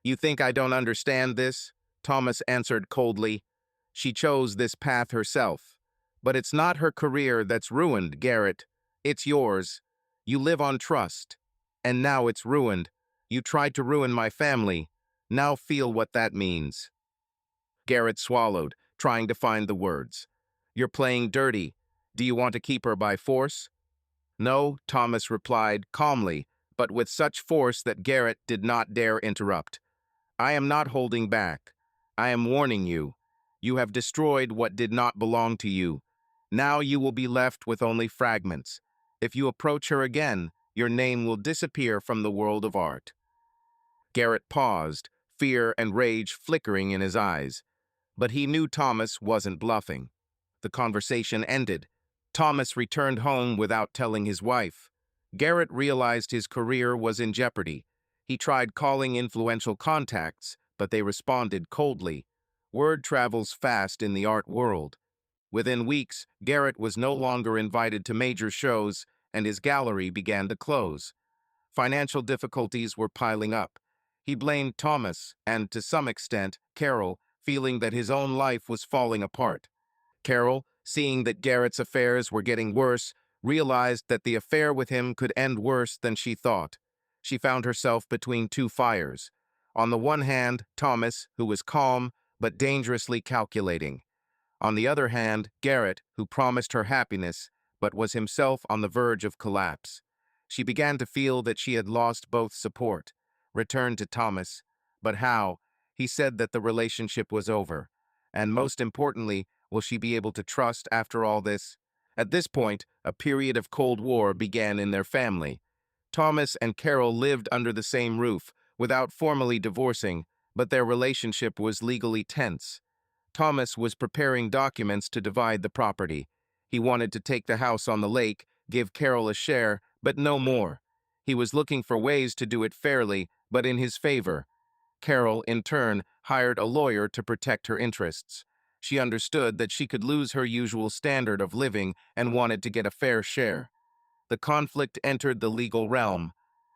You think I don't understand this? Thomas answered coldly. She chose this path herself. But it's not her career that's ruined, Garrett. It's yours. You live on trust. And now it's ruined. You tried to ruin my family. Now feel what that means. Garrett swallowed, trying to find the words. You're playing dirty. Do you want to keep her by force? No, Thomas replied calmly, but with such force that Garrett did not dare interrupt. I am not holding back. I am warning you. You have destroyed what did not belong to you. Now you will be left with only fragments. If you approach her again, your name will disappear from the world of art. Garrett paused, fear and rage flickering in his eyes. But he knew Thomas wasn't bluffing. The conversation ended. Thomas returned home without telling his wife. Garrett realized his career was in jeopardy. He tried calling influential contacts, but they responded coldly. Word travels fast in the art world. Within weeks, Garrett was no longer invited to major shows, and his gallery began to close. Financial difficulties were piling up. He blamed Thomas and, to some extent, Carol, feeling that his own life was falling apart. Carol, seeing that Garrett's affairs were getting worse, realized that the affair with him could end worse than she thought. She found herself between two fires. On the one hand, Thomas, who was calm but dangerously calculating. On the other hand, Garrett, who promised her happiness, but was himself on the verge of collapse. She began to feel that she had lost both support. Returned to Thomas. But how? He said that the relationship was over. And most importantly, will she be able to trust after all this? At this point, a period of Cold War began in their family. Thomas and Carol lived under the same roof, without formally divorcing, but their relationship was legally tense. Thomas was preparing documents to divide the property. He wanted to take the house on the lake, give Carol a share, but no more. He was looking for ways to do it fairly, but in his favor. Carol, in turn, hired a lawyer to protect her interests. She understood that she could lose her usual standard of living and wanted to get a fair share. The conflict entered the legal realm.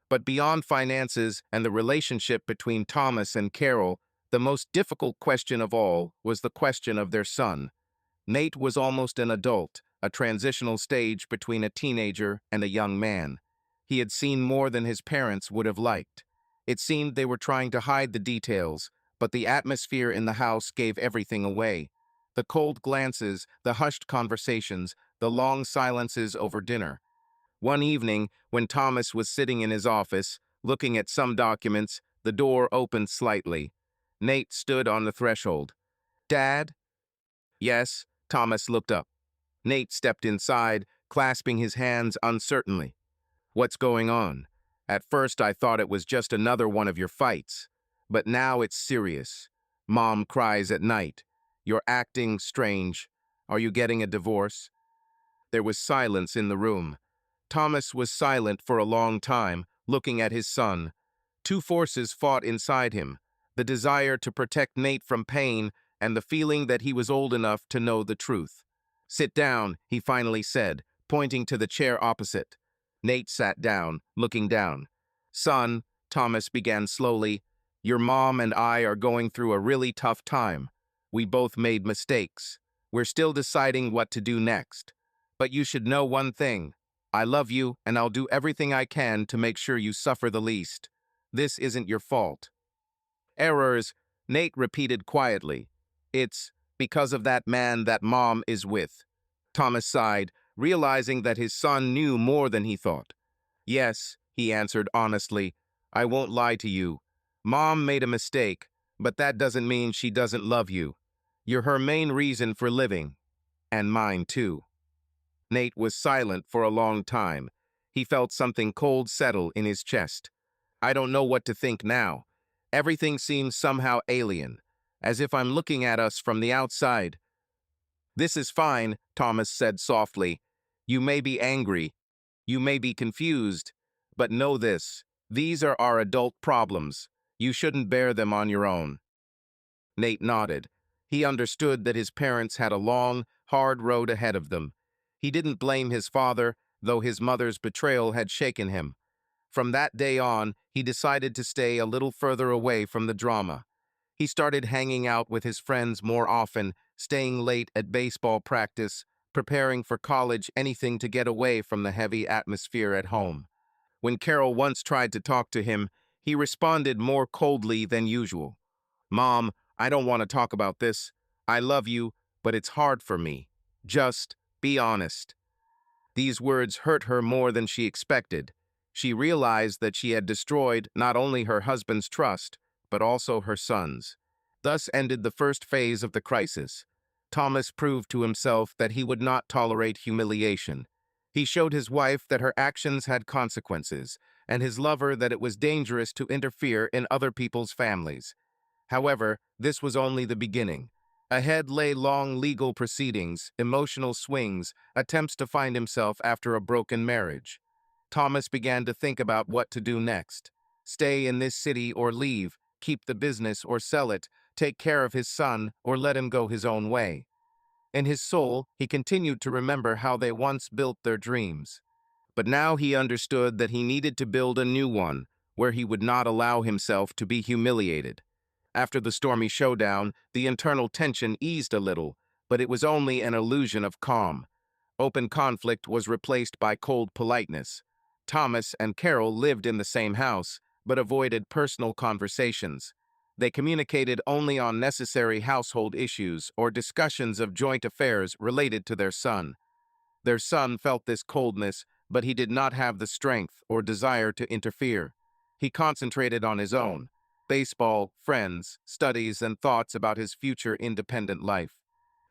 But beyond finances and the relationship between Thomas and Carol, the most difficult question of all was the question of their son. Nate was almost an adult, a transitional stage between a teenager and a young man. He had seen more than his parents would have liked. It seemed they were trying to hide the details, but the atmosphere in the house gave everything away. The cold glances, the hushed conversations, the long silences over dinner. One evening, when Thomas was sitting in his office, looking at some documents, the door opened slightly. Nate stood on the threshold. Dad? Yes, Thomas looked up. Nate stepped inside, clasping his hands uncertainly. What's going on? At first I thought it was just another one of your fights. But now it's serious. Mom cries at night. You're acting strange. Are you getting a divorce? There was silence in the room. Thomas was silent for a long time, looking at his son. Two forces fought inside him, the desire to protect Nate from pain and the feeling that he was old enough to know the truth. Sit down, he finally said, pointing to the chair opposite. Nate sat down, looking down. Son, Thomas began slowly, your mom and I are going through a really tough time. We both made mistakes. We're still deciding what to do next. But you should know one thing. I love you, and I'll do everything I can to make sure you suffer the least. This isn't your fault. Errors, Nate repeated quietly. It's because of that man that Mom is with. Thomas sighed, realizing that his son knew more than he thought. Yes, he answered honestly. I won't lie to you. Mom made a mistake, but that doesn't mean she doesn't love you. You're her main reason for living. And mine, too. Nate was silent for a long time. He felt something cold settle in his chest. I don't know what to think now. Everything seems somehow alien, as if I'm looking at us from the outside. This is fine, Thomas said softly. You may be angry. You may be confused, but know this. These are our adult problems. You shouldn't bear them on your own. Nate nodded. He understood that his parents had a long, hard road ahead of them. He didn't blame his father, though his mother's betrayal had shaken him. From that day on, he decided to stay a little further away from the drama. He started hanging out with his friends more often, staying late at baseball practice, preparing for college, anything to get away from the heavy atmosphere at home. When Carol once tried to talk to him, he responded more coldly than usual. "Mom, I don't want to talk about this. I love you, but it's hard for me. Just be honest." These words hurt her more than she expected. She realized that she had destroyed not only her husband's trust, but also her son's. Thus ended the first phase of the crisis. Thomas proved to himself that he would not tolerate humiliation. He showed his wife that her actions had consequences, and his lover that it was dangerous to interfere in other people's families. However, this was only the beginning. Ahead lay long legal proceedings, emotional swings, attempts to find himself after a broken marriage. Thomas began to think about what to do next. Stay in this city or leave, keep the business or sell it, take care of his son or let him go his own way. In his soul, he continued to remember how they once built their dreams. But now he understood that he needed to build a new one, where he would not allow himself to be humiliated. After the stormy showdown, the internal tension eased a little, but it was only an illusion of calm. Open conflict was replaced by cold politeness. Thomas and Carol lived in the same house, but avoided personal conversations. They communicated only on necessary household issues or discussions of joint affairs related to their son. Their son felt this coldness, but he did not have the strength or desire to interfere. He concentrated on his own: baseball, friends, studies, and thoughts about his future independent life.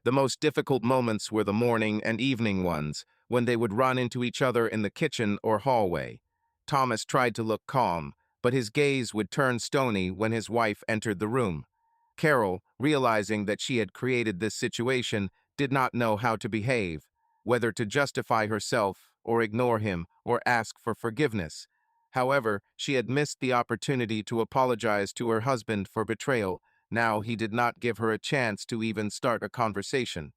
The most difficult moments were the morning and evening ones, when they would run into each other in the kitchen or hallway. Thomas tried to look calm, but his gaze would turn stony when his wife entered the room. Carol, realizing that she had created this situation, did not know how to behave, whether to justify herself or ignore him or ask for forgiveness. However, she had missed the opportunity to apologize to her husband for betrayal. Now he did not give her a chance to even start a conversation.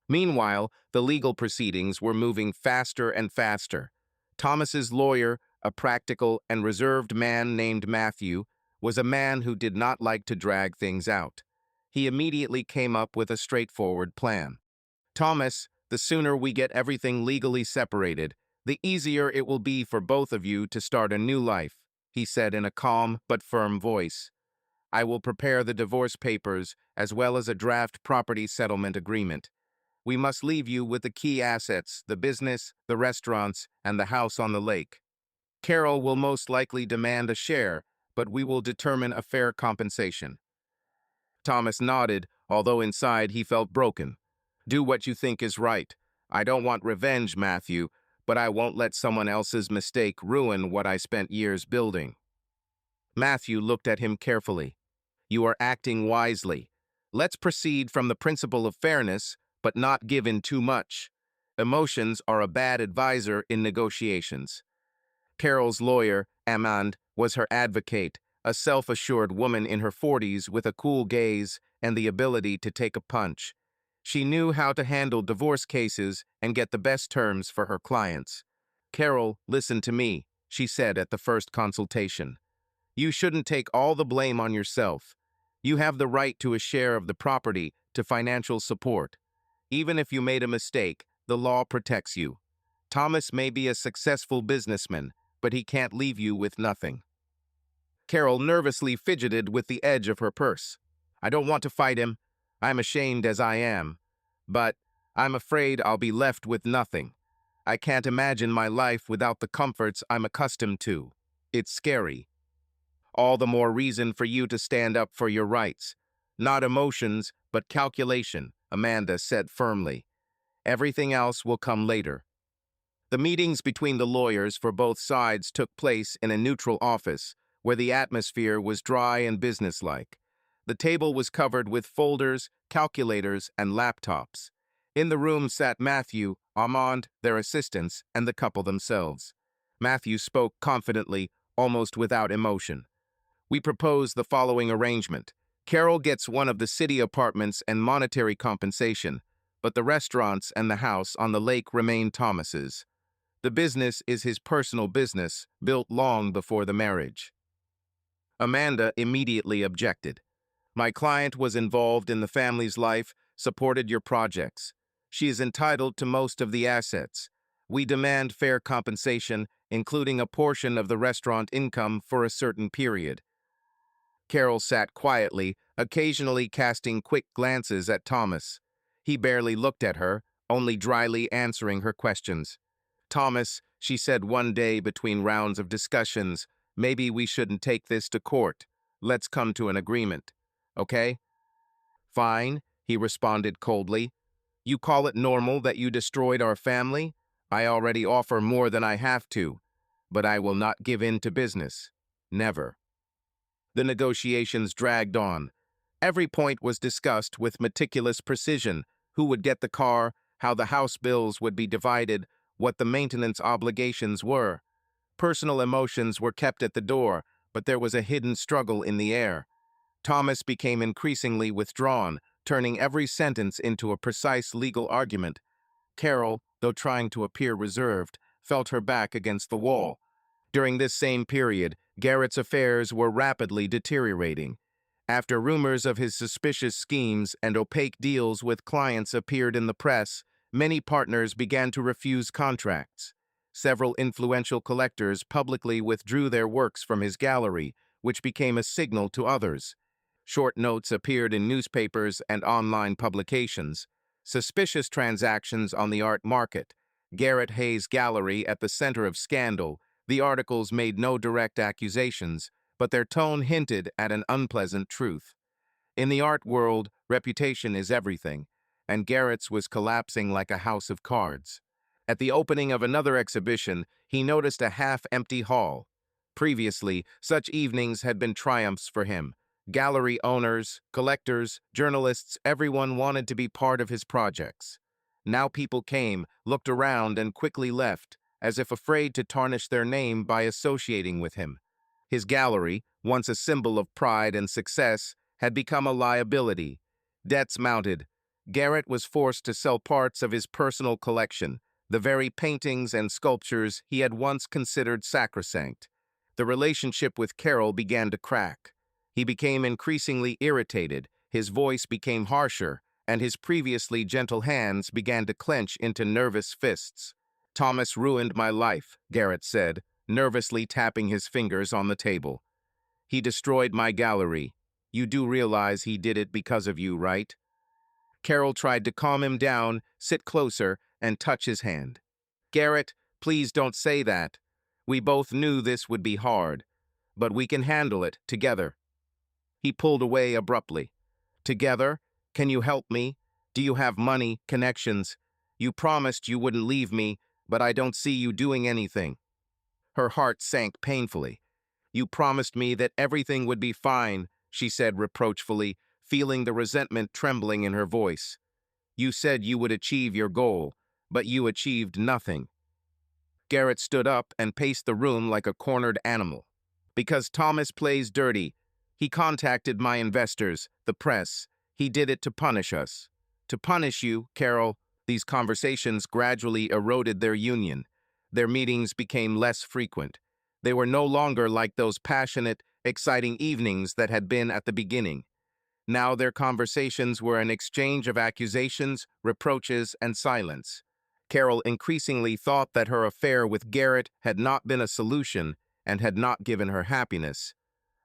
Meanwhile, the legal proceedings were moving faster and faster. Thomas's lawyer, a practical and reserved man named Matthew, was a man who did not like to drag things out. He immediately came up with a straightforward plan. "Thomas, the sooner we get everything legally separated, the easier it will be for both of you to start a new life," he said in a calm but firm voice. "I will prepare the divorce papers as well as a draft property settlement agreement. We must leave you with the key assets: the business, the restaurants, and the house on the lake. Carol will most likely demand a share, but we will determine a fair compensation." Thomas nodded, although inside he felt broken. "Do what you think is right. I don't want revenge, Matthew, but I won't let someone else's mistake ruin what I spent years building." Matthew looked at him carefully. "You are acting wisely. Let's proceed from the principle of fairness, but not give in too much. Emotions are a bad advisor in negotiations." Carol's lawyer, Amand, was her advocate, a self-assured woman in her 40s with a cool gaze and the ability to take a punch. She knew how to handle divorce cases and get the best terms for her clients. "Carol, listen to me," she said at the first consultation. "You shouldn't take all the blame on yourself. You have the right to a share of the property, to financial support. Even if you made a mistake, the law protects you. Thomas may be a successful businessman, but he can't leave you with nothing." Carol nervously fidgeted with the edge of her purse. "I don't want to fight him. I'm ashamed as I am. But I'm afraid I'll be left with nothing. I can't imagine my life without the comforts I'm accustomed to. It's scary." "All the more reason for you to stand up for your rights. Not emotions, but calculation," Amanda said firmly. "Everything else will come later." The meetings between the lawyers for both sides took place in a neutral office, where the atmosphere was dry and businesslike. The table was covered with folders, calculators, and laptops. In the room sat Matthew, Armand, their assistants, and the couple themselves. Matthew spoke confidently, almost without emotion. We propose the following arrangement. Carol gets one of the city apartments and monetary compensation, but the restaurants and the house on the lake remain Thomas's. The business is his personal business, built long before the marriage. Amanda immediately objected. My client was involved in the family's life, supported your projects. She is entitled to most of the assets. We demand fair compensation, including a portion of the restaurant income for a certain period. Carol sat quietly, occasionally casting quick glances at Thomas. He barely looked at her, only dryly answering her questions. Thomas, she said one day between rounds of discussions, maybe we shouldn't take this to court. Let's come to an agreement. Okay? Fine, he responded coldly. You call it normal that you destroyed our family? I already offer more than I have to, but I will not give in to business. Never. The negotiations dragged on. Every point was discussed with meticulous precision: who would get the car, how the house bills would be divided, what the maintenance obligations were. Personal emotions were kept at the door, but there was a hidden struggle in the air. Thomas became increasingly withdrawn, turning every sentence into a precise legal argument. Carol, though trying to appear reserved, felt her back against the wall. During this same period, Garrett's affairs were rapidly deteriorating. After rumors of his suspicious schemes and opaque deals with clients appeared in the press, many partners began to refuse contracts. Several influential collectors publicly withdrew their works from his gallery, which became a signal to others. Short notes appeared in newspapers and online publications. Suspicious transactions on the art market. Garrett Hayes' gallery at the center of scandal. The articles made no direct accusations, but their tone hinted at an unpleasant truth. In the art world, reputation is everything, and Garrett's was collapsing like a house of cards. At the opening of another exhibition, he noticed a half-empty hall. Previously, such evenings had been triumphs for him. Gallery owners, collectors, journalists, everyone wanted to be part of his projects. Now people came, looked around, and quickly left, as if afraid to tarnish their name by associating with him. His gallery, once a symbol of pride and success, had become a liability. Debts mounted. Garrett was forced to sell parts of his personal collection, the very paintings and sculptures he had once considered sacrosanct. The relationship with Carol began to crack. He became increasingly irritated, his voice became harsher, and his previously gentle hands began to clench into nervous fists. Thomas ruined my life, Garrett said, nervously tapping his fingers on the table. He destroyed my gallery. You do realize he did it because of you, right? Carol tried to calm him down, sit closer, and touch his hand. Garrett, please don't say that. We both knew this would be hard, but we can handle it together. He pulled away abruptly. Together? Can you help me? Do you have money, connections? You promised you wouldn't leave me, but I don't see you doing anything. Her heart sank painfully. You promised me that everything would be fine, she said reproachfully, feeling the resentment trembling in her voice. You said you would achieve your goal, but you achieved nothing. Garrett stood up and paced the room like a cornered animal. Because Thomas plays dirty. He contacted my investors, the press. He did it to punish us. To punish you, Carol. These conversations gradually eroded their union. Their meetings became less frequent. They were no longer like those passionate, exciting evenings that had been at the beginning. Now their conversations were an exchange of accusations, reproaches, and silence. Carol increasingly thought that her affair with Garrett had not been a solution and had not given her happiness.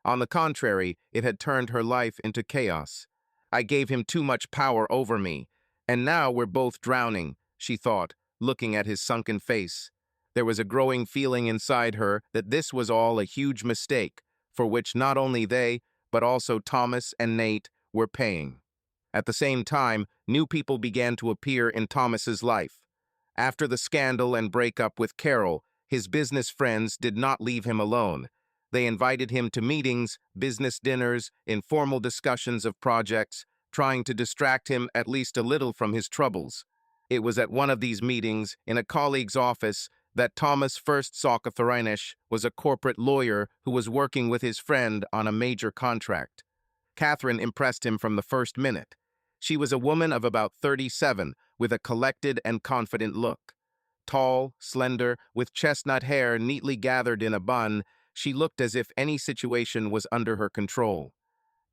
On the contrary, it had turned her life into chaos. I gave him too much power over me, and now we're both drowning, she thought, looking at his sunken face. There was a growing feeling inside her that this was all a huge mistake, for which not only they, but also Thomas and Nate, were paying. At the same time, new people began to appear in Thomas's life. After the scandal and breakup with Carol, his business friends did not leave him alone. They invited him to meetings, business dinners, informal discussions of projects, trying to distract him at least a little from his troubles. It was at one of these meetings, in a colleague's office, that Thomas first saw Catherine was a corporate lawyer who was working with his friend on a major contract. Catherine impressed him from the first minute. She was a woman of about 37, with a collected and confident look. Tall, slender, with chestnut hair neatly gathered in a bun, she looked as if any situation was under her control.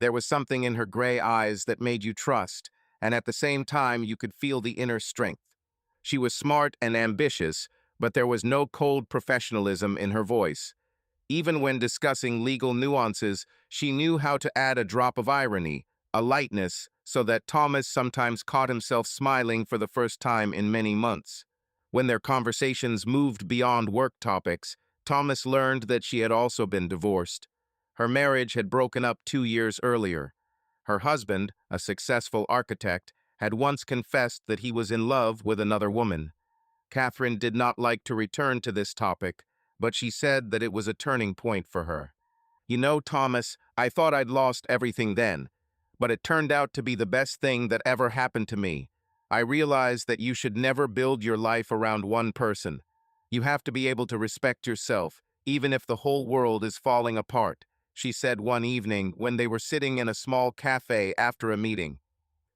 There was something in her gray eyes that made you trust, and at the same time you could feel the inner strength. She was smart and ambitious, but there was no cold professionalism in her voice. Even when discussing legal nuances, she knew how to add a drop of irony, a lightness, so that Thomas sometimes caught himself smiling for the first time in many months. When their conversations moved beyond work topics, Thomas learned that she had also been divorced. Her marriage had broken up 2 years earlier. Her husband, a successful architect, had once confessed that he was in love with another woman. Catherine did not like to return to this topic, but she said that it was a turning point for her. You know, Thomas, I thought I'd lost everything then, but it turned out to be the best thing that ever happened to me. I realized that you should never build your life around one person. You have to be able to respect yourself, even if the whole world is falling apart, she said one evening when they were sitting in a small cafe after a meeting.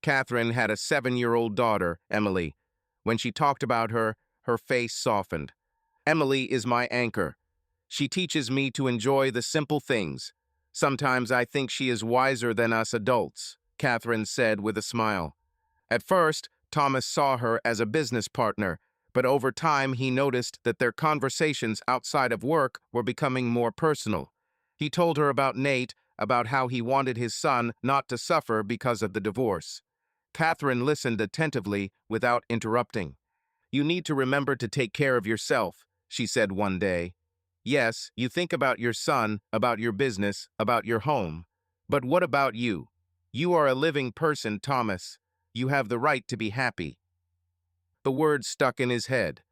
Catherine had a 7-year-old daughter, Emily. When she talked about her, her face softened. Emily is my anchor. She teaches me to enjoy the simple things. Sometimes I think she is wiser than us adults, Catherine said with a smile. At first, Thomas saw her as a business partner, but over time he noticed that their conversations outside of work were becoming more personal. He told her about Nate, about how he wanted his son not to suffer because of the divorce. Catherine listened attentively without interrupting. You need to remember to take care of yourself, she said one day. Yes, you think about your son, about your business, about your home. But what about you? You are a living person, Thomas. You have the right to be happy. The words stuck in his head.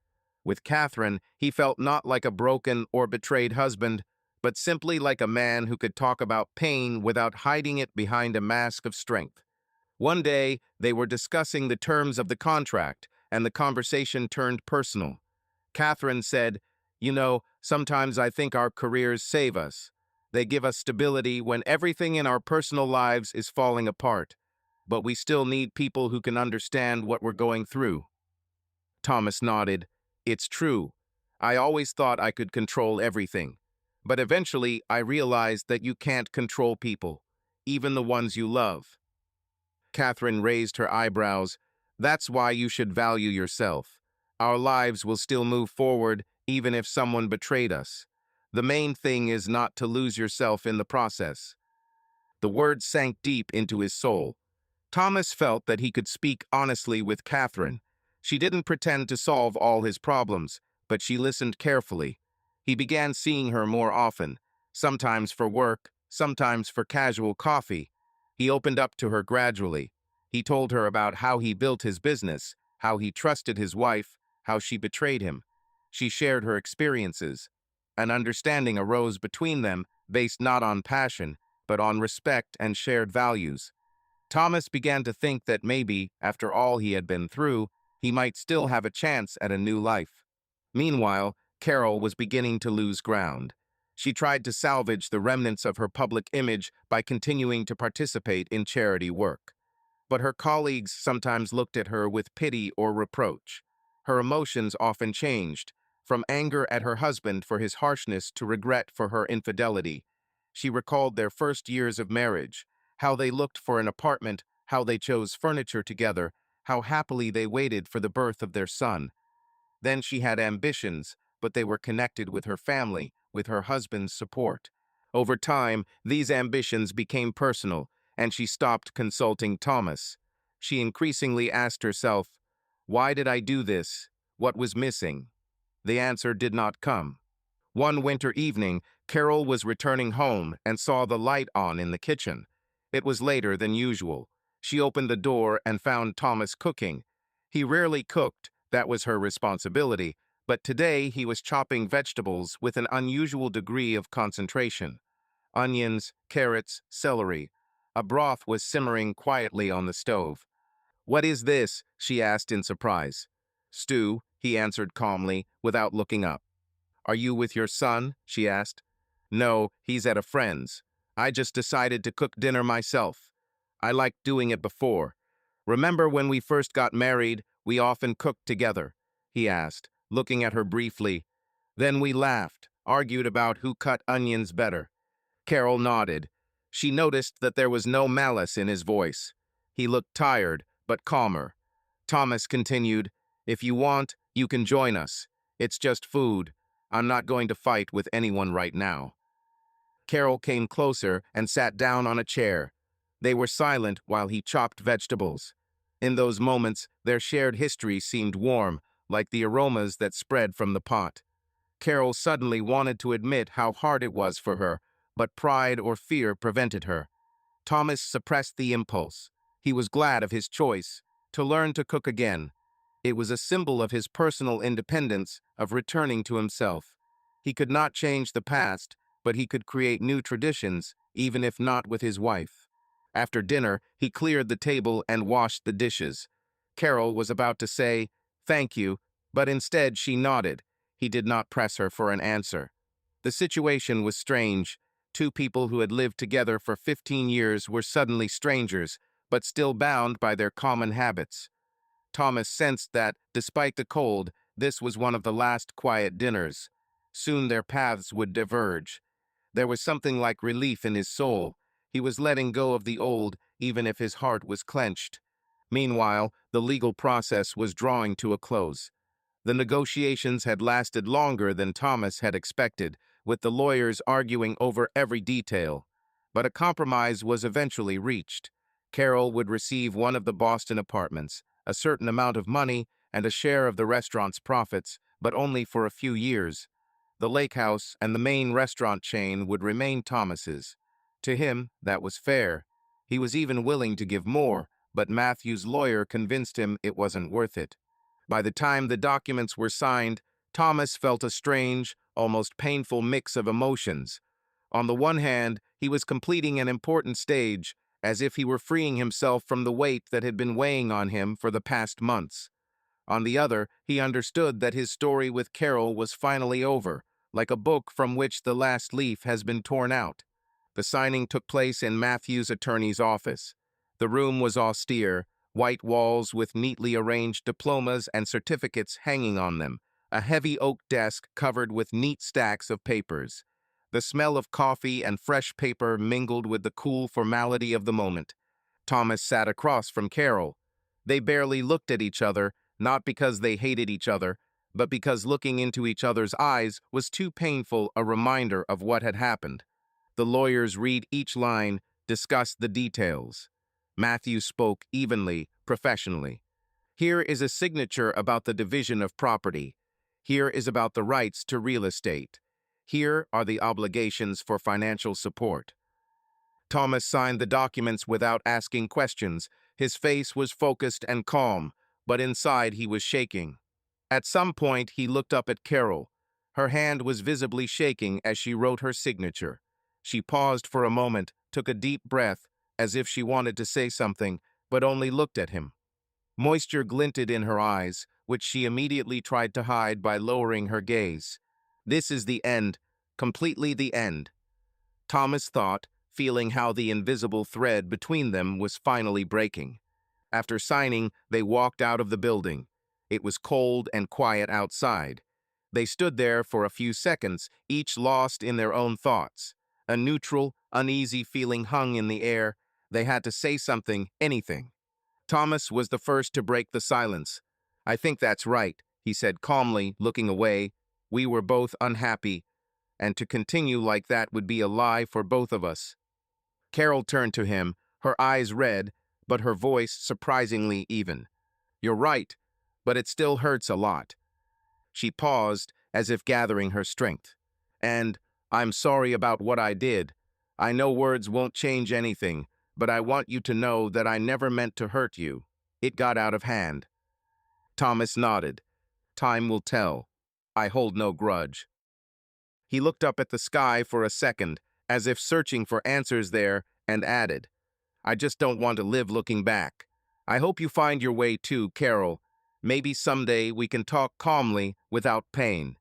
With Catherine, he felt not like a broken or betrayed husband, but simply like a man who could talk about pain without hiding it behind a mask of strength. One day, they were discussing the terms of the contract, and the conversation turned personal. Catherine said, "You know, sometimes I think our careers save us. They give us stability when everything in our personal lives is falling apart. But we still need people who can understand what we're going through." Thomas nodded. It's true. I always thought I could control everything. But eventually, I realized that you can't control people, even the ones you love. Catherine raised her eyebrows. That's why you should value yourself. Our lives will still move forward even if someone betrayed us. The main thing is not to lose yourself in the process. The words sank deep into his soul. Thomas felt that he could speak honestly with Catherine. She didn't pretend to solve all his problems, but she listened carefully. He began seeing her more often, sometimes for work, sometimes for casual coffee. He opened up to her gradually. He told her about how he built his business, how he trusted his wife, how she betrayed him. She shared her experiences. An understanding arose between them, based not on passion, but on respect and shared values. Thomas began to think that maybe, after all he had been through, he might still have a chance at a new life. Meanwhile, Carol was beginning to lose ground. She tried to salvage the remnants of her public image by continuing to participate in charity work. But her colleagues sometimes looked at her with pity or reproach. Her emotions often changed, from anger at her husband for his harshness to regret for her infidelity. She recalled their first years of marriage, how they looked for an apartment, how they chose furniture together, how happily they waited for the birth of their son. Then she had ambitions, but they were connected with her family, with her husband's support. Over time, these ambitions became personal, and she stopped consulting Thomas. She increasingly asked herself, why did I do this? What was missing? The answer did not come. One winter evening, Carol was returning home and saw the light on in the kitchen. It was later than usual. She opened the door and found Thomas cooking. He rarely cooked, that was her responsibility, but today he was chopping vegetables with an unusual degree of concentration. Onions, carrots, celery. A broth was simmering quietly on the stove. "What is this?" she asked in surprise. "Stew," he answered calmly, without looking up. "Are you with your son?" she asked. "No, he's at a friend's. I just decided to cook dinner myself. I liked doing it before. Remember when we first got married, we often cooked together?" he asked, looking at her briefly. Then we laughed, argued about who cut onions better. Carol nodded. She noticed that there was no malice in his voice. He looked tired, but calmer. Thomas continued, "If you want, you can join us. It's just food. I'm not going to fight with anyone right now." Carol came closer and sat down on a chair. They were silent while he chopped vegetables. In those moments, their shared history seemed warm, like the aromas that spread from the pot. Carol suddenly wanted to admit how hard it was for her, but pride or fear prevented her. Thomas suppressed the impulse. He was glad of his choice, to learn to cook again. It was a symbol of his personal independence, of returning to himself. He could not change the past, but he could create new traditions, even if not with his wife. After dinner, he cleared the table and washed the dishes. Carol was about to say, "Thank you," but instead she nodded. He did not press her for an answer. The situation was strange. Two people who had lived together for 15 years were suddenly strangers, but still bound by their common habits. Thomas sensed that, despite the cold, this was one of the last quiet dinners. Soon their paths would diverge. There was something like relief in his soul. He was letting go of the old, even if his heart was clenched. Meanwhile, the legal process was drawing to a close. The negotiations had lasted longer than Thomas had expected, with the lawyers arguing over every detail. But a compromise was eventually reached. Carol would receive one of the Boston apartments, a certain amount of money, and a share of the restaurant's profits, but only for a few years. The lake house and the main restaurant chain would remain Thomas's. To him, that was fair. He was even willing to give more, but Matthew's lawyer convinced him it wasn't worth it. By the time the documents were signed, Thomas felt a strange, almost painful mix of emotions. On the one hand, he was completing an important stage, as if he were freeing himself from the weight that had been weighing on him for the past months. On the other, he understood that his story with Carol was finally over, like a book from which the last leaf has been torn out. The signing took place in Matthew's attorney's office. The room was austere, white walls with neatly arranged diplomas and certificates hanging on them, a heavy oak desk covered with neat stacks of papers. The smell of coffee and fresh paper mingled with the cool formality of the moment. Thomas sat across from Carol. They barely looked at each other, not because they hated each other, but because looking into each other's eyes was too painful a reminder of what had happened. The lawyers read each line, discussed the details. Matthew spoke evenly, professionally. "Here is a signature about the division of property. Here is about the rights to real estate. Here are the obligations for financial support." Thomas signed the documents without asking questions. His face was focused and calm, but inside he was shaking. At some point, he looked up at Carol. Her hand was visibly shaking as she wrote her signature. She paused for a moment, took a deep breath, as if she wanted to say something, but only looked at him. Moisture glinted in her eyes, which she immediately tried to hide by lowering her gaze. "This is the end, completely the end," Thomas thought, feeling how the invisible thread between them was finally breaking. After signing, they walked out of the building. It was cold and quiet outside. They stood there for a few seconds, each lost in their own thoughts. A neutral, uneasy feeling hung in the air. They had to say something, anything. Thomas was the first to break the silence. "I think that's right," he said calmly, looking away. "We were both unhappy, and to continue like that would be a lie for both of us." Carol turned to him, her eyes red, but her voice surprisingly even. "You're right, but it still hurts a lot." She paused, as if gathering her strength. "And I'm sorry about what I did. I know words won't change anything, but I want you to know that I never meant to hurt you. It got out of hand." Thomas nodded. "Time will tell. I hold no grudge." He looked up at the sky for a second, as if searching for answers there, and added, "I just don't want to live looking back." I hope you find your way too, Carol. Maybe someday we can talk calmly without pain.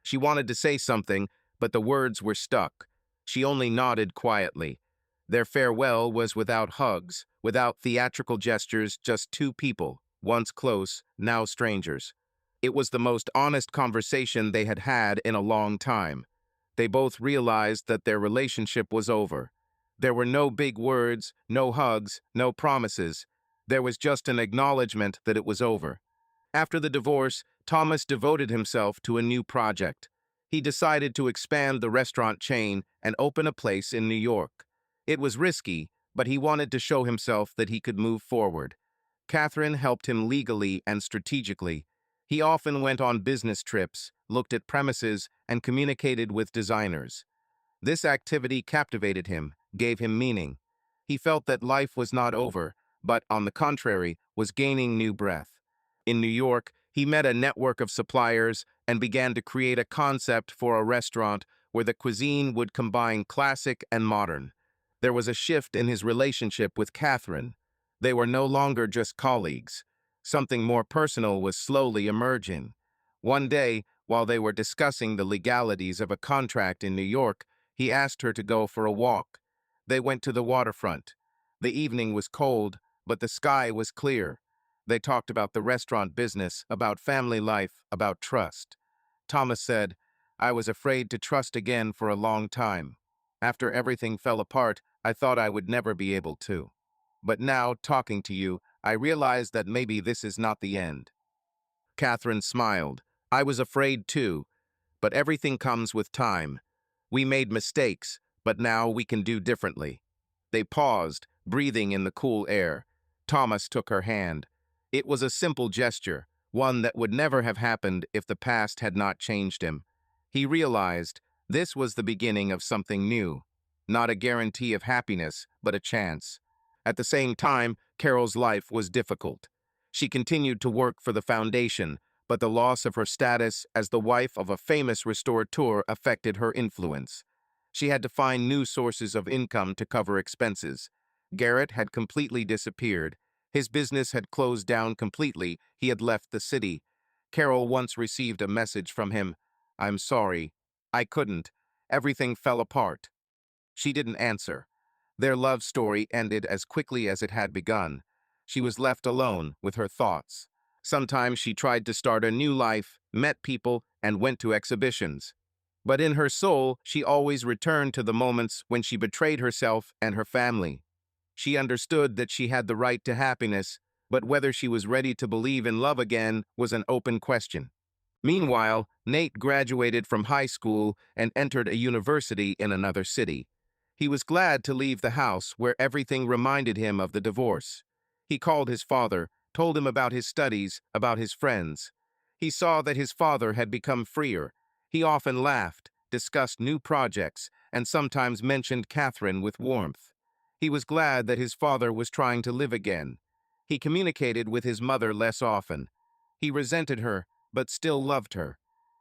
She wanted to say something, but the words were stuck. She only nodded quietly. Their farewell was without hugs, without theatrical gestures, just two people, once close, now strangers. It was the most honest conversation they had had in a long time. They both realized that their relationship was over. There were no big words, no hugs, no promises. There was just an acknowledgement that it was over. After the divorce, Thomas devoted himself to a new project. He decided to expand the restaurant chain and open a place in New York. It was risky, but he wanted to show himself that he could move forward. Catherine helped him legally and strategically. He often went on business trips, looked at premises, and communicated with designers. This activity captivated him, gave him meaning. He felt that life was not over, but, on the contrary, was gaining new breath. In New York, he met a network of suppliers and began to create a concept for a restaurant where the cuisine would combine classic and modern. There was a shift in his relationship with Catherine. They were no longer just colleagues. Something more personal was slowly emerging. One day, while they were discussing the legalities of a contract in New York, he asked her to go for a walk. They went to the waterfront. The evening was cold, but the sky was clear. They talked about the restaurant business, about family life, about trust. Thomas said, "I was afraid to trust again for a long time. After everything fell apart, I thought I would never be able to. But now, talking to you, I realize that maybe this is not the end." Catherine smiled. "I was afraid too, but everything comes with time. We made mistakes, but now we can do differently." They paused, breathing in the cool air. Thomas took her hand. It was a simple gesture, one that would never have happened if the past had not changed him. He realized this was the beginning of something new, not a guarantee of happiness, but a chance. At the same time, Carol's life was difficult. She continued to work for the foundation, but the loss of her status as the wife of a famous restaurateur affected her influence. She had to find new sources of income to cover expenses. Garrett had completely disappeared. His business had closed down completely. He had left the city. Carol once received a message from him. "I'm sorry. I couldn't. Everything fell apart." She didn't answer. Their love story ended as quickly as it had begun. She was left alone with her thoughts. Sometimes she tried to start a new life, met people, and went to exhibitions. But in her soul, she always returned to the moments when she betrayed herself and her family. She understood that she had the right to happiness, but whether she was ready to believe in love again was an open question. Meanwhile, Nate graduated from high school and entered a university in another city. He was glad to leave the house where everything reminded him of the divorce. He called his father, told him about his studies, about his friends. He saw that his father had become freer. He often laughed, discussed new projects, and sometimes mentioned Catherine with warmth. He was glad that his father was trying to live again. He communicated with his mother less often. He resented her, but still loved her.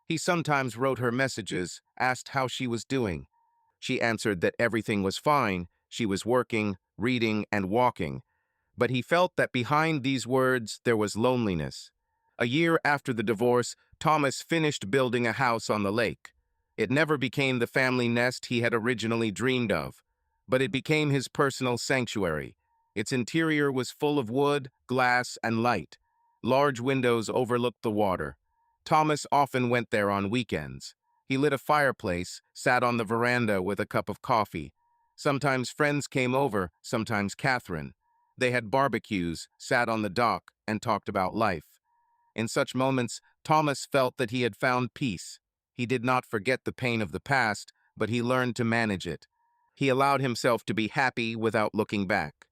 He sometimes wrote her messages, asked how she was doing. She answered that everything was fine, she was working, reading, and walking. But he felt that behind these words there was loneliness. A year after the divorce, Thomas finished building a house on the lake. It never became the family nest he had originally dreamed of, but it became his personal sanctuary. Its interior was full of wood, glass, and light. Large windows overlooked the water. Thomas often went there on weekends. He lit a fireplace, sat on the veranda with a cup of coffee. Sometimes friends came over, sometimes Catherine. They had barbecues, sat on the dock, and talked about life. In such moments, Thomas felt that he had found peace. He did not forget the pain of the past, but he learned to manage it. He allowed himself to be happy without looking back.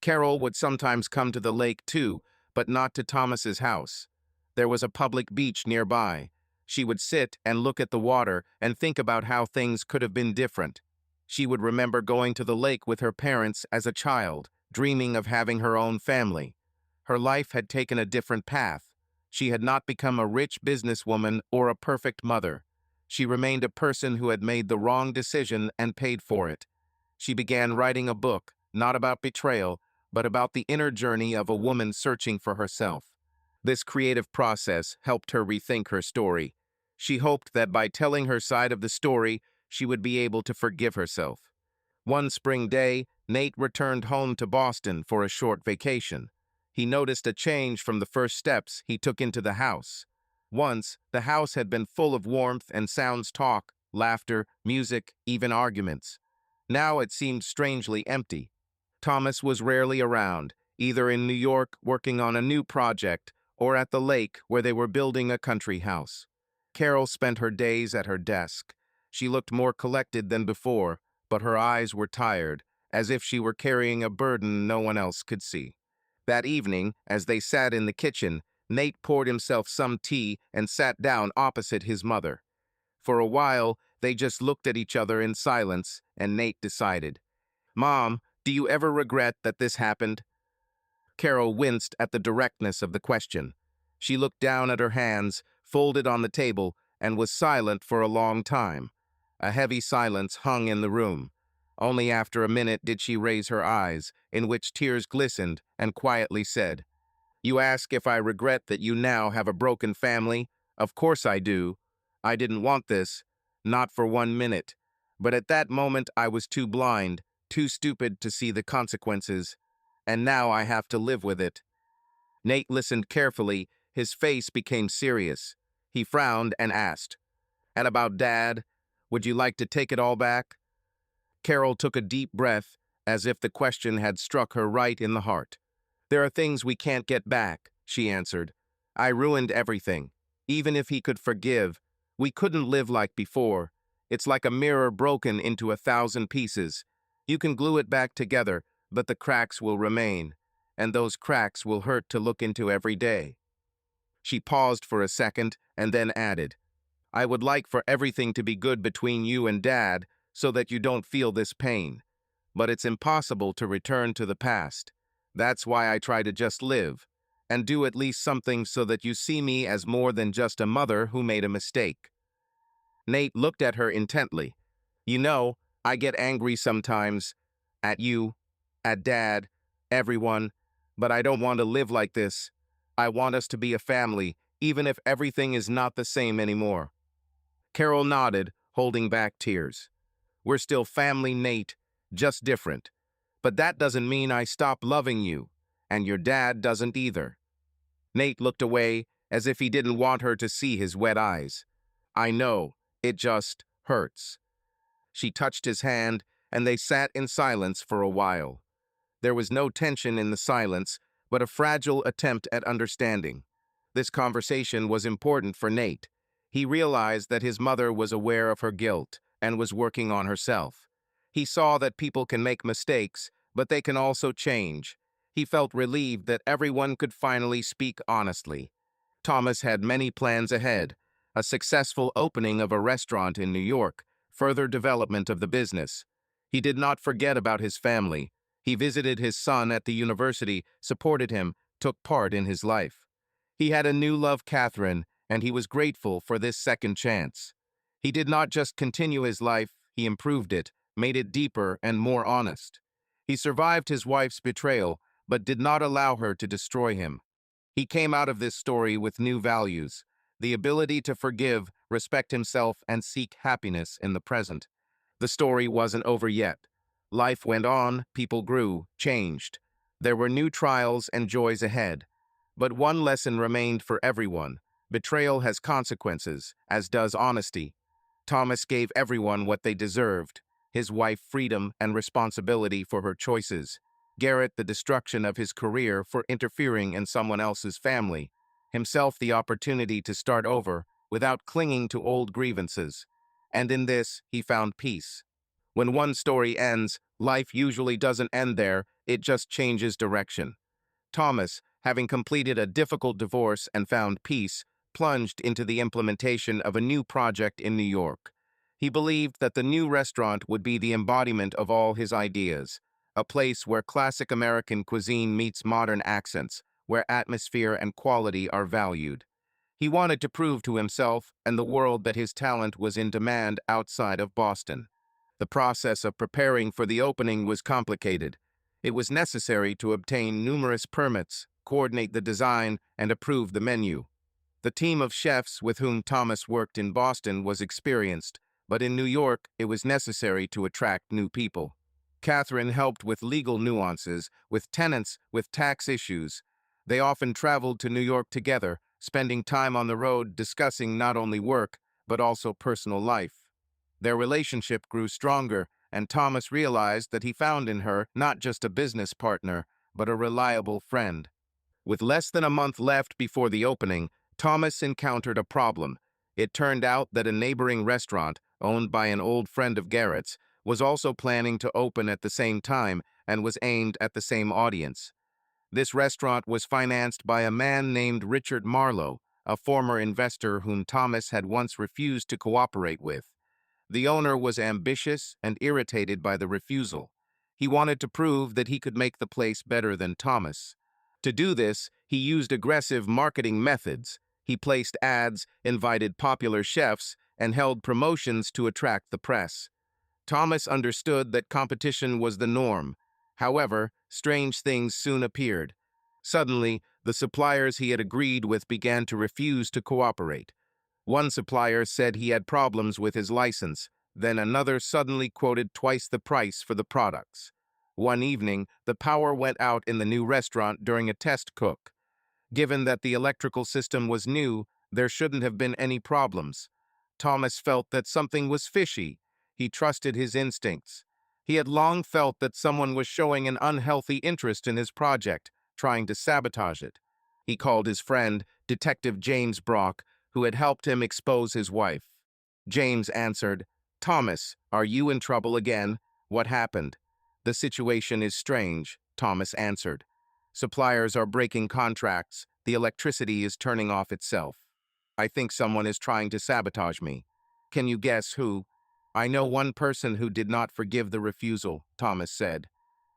Carol would sometimes come to the lake too, but not to Thomas's house. There was a public beach nearby. She would sit and look at the water and think about how things could have been different. She would remember going to the lake with her parents as a child, dreaming of having her own family. Her life had taken a different path. She had not become a rich businesswoman or a perfect mother. She remained a person who had made the wrong decision and paid for it. She began writing a book, not about betrayal, but about the inner journey of a woman searching for herself. This creative process helped her rethink her story. She hoped that by telling her side of the story, she would be able to forgive herself. One spring day, Nate returned home to Boston for a short vacation. He noticed a change from the first steps he took into the house. Once, the house had been full of warmth and sounds, talk, laughter, music, even arguments. Now it seemed strangely empty. Thomas was rarely around, either in New York working on a new project or at the lake where they were building a country house. Carol spent her days at her desk. She looked more collected than before, but her eyes were tired, as if she were carrying a burden no one else could see. That evening, as they sat in the kitchen, Nate poured himself some tea and sat down opposite his mother. For a while, they just looked at each other in silence, and Nate decided, "Mom, do you ever regret that this happened?" Carol winced at the directness of the question. She looked down at her hands, folded on the table, and was silent for a long time. A heavy silence hung in the room. Only after a minute did she raise her eyes, in which tears glistened, and quietly said, "You ask if I regret that you now have a broken family? Of course I do. I didn't want this, not for 1 minute. But at that moment I was too blind, too stupid to see the consequences. And now I have to live with it." Nate listened carefully. His face became serious. He frowned and asked, "And about Dad? Would you like to take it all back?" Carol took a deep breath, as if the question had struck her right in the heart. "There are things we can't get back," she answered. "I ruined everything. Even if he could forgive, we couldn't live like before. It's like a mirror broken into 1,000 pieces. You can glue it back together, but the cracks will remain, and those cracks will hurt to look into every day." She paused for a second and then added, "I would like for everything to be good between you and Dad so that you don't feel this pain. But it's impossible to return to the past. That's why I try to just live and do at least something so that you see me as more than just a mother who made a mistake." Nate looked at her intently. "You know, I get angry sometimes. At you, at Dad, everyone. But I don't want to live like this. I want us to be a family, even if everything is not the same anymore." Carol nodded, holding back tears. "We're still family, Nate, just different. But that doesn't mean I stop loving you, and your dad doesn't either." Nate looked away, as if he didn't want her to see his wet eyes. "I know, it just hurts." She touched his hand, and they sat in silence for a while. There was no tension in the silence, but a fragile attempt at understanding. This conversation was important for Nate. He realized that his mother was aware of her guilt and was working on herself. He saw that people can make mistakes, but they can also change. He felt relieved that everyone could finally speak honestly. Thomas had many plans ahead: a successful opening of a restaurant in New York, further development of the business. He did not forget about his family. He visited his son at the university, supported him, took part in his life. He had a new love, Catherine, and he was grateful for this second chance. He did not just continue his life, he improved it, made it deeper and more honest. He survived his wife's betrayal, but did not allow her to destroy him. He came out of this story with new values: the ability to forgive, respect himself, and seek happiness in the present. The story wasn't over yet. Life went on, people grew, changed. There were new trials and joys ahead. But one lesson remained for everyone: betrayal has consequences, as does honesty. Thomas gave everyone what they deserved: his wife freedom and responsibility for her choices, Garrett the destruction of his career for interfering in someone else's family, himself the opportunity to start over without clinging to old grievances. And in this, he found peace. When one story ends, life usually doesn't end there, it just changes direction. Thomas, having completed a difficult divorce and found peace, plunged into the implementation of a new project in New York. He believed that the new restaurant would be the embodiment of all his ideas, a place where classic American cuisine meets modern accents, where atmosphere and quality are valued. He wanted to prove to himself and the world that his talent was in demand outside of Boston. The process of preparing for the opening was complicated. It was necessary to obtain numerous permits, coordinate the design, and approve the menu. The team of chefs with whom Thomas worked in Boston was experienced, but in New York it was necessary to attract new people. Catherine helped with legal nuances, with tenants, with tax issues. They often traveled to New York together, spending time on the road discussing not only work, but also personal life. Their relationship grew stronger, and Thomas realized that he found in her not just a business partner, but a reliable friend. With less than a month left before the opening, Thomas encountered a problem. It turned out that a neighboring restaurant, owned by an old friend of Garrett's, was also planning to open at the same time and was aimed at the same audience. This restaurant was financed by a man named Richard Marlowe, a former investor whom Thomas had once refused to cooperate with. The owner was ambitious and irritated by the refusal. He wanted to prove that he could make the place better than Thomas. To do this, he used aggressive marketing methods. He placed ads, invited popular chefs, and held promotions to attract the press. Thomas understood that competition was the norm. However, strange things soon appeared. Suddenly, the suppliers he had agreed with began to refuse to cooperate. One supplier said he had problems with his license, then another suddenly quoted twice the price for the products. One evening, the power went out in the new restaurant during a test cook. Given that the electrical system was new, there shouldn't have been any problems. Thomas felt that something was fishy. He trusted his instincts. He had long felt that someone was showing an unhealthy interest in his project, trying to sabotage it. He called his friend, Detective James Brock, who had helped him expose his wife. James answered, "Thomas, are you in trouble again? What happened?" "The situation is strange," Thomas answered. "Suppliers are breaking contracts. The electricity is turning off itself. I think someone is trying to sabotage me. Can you guess who?" "I know one person who did not forgive the refusal," Thomas said.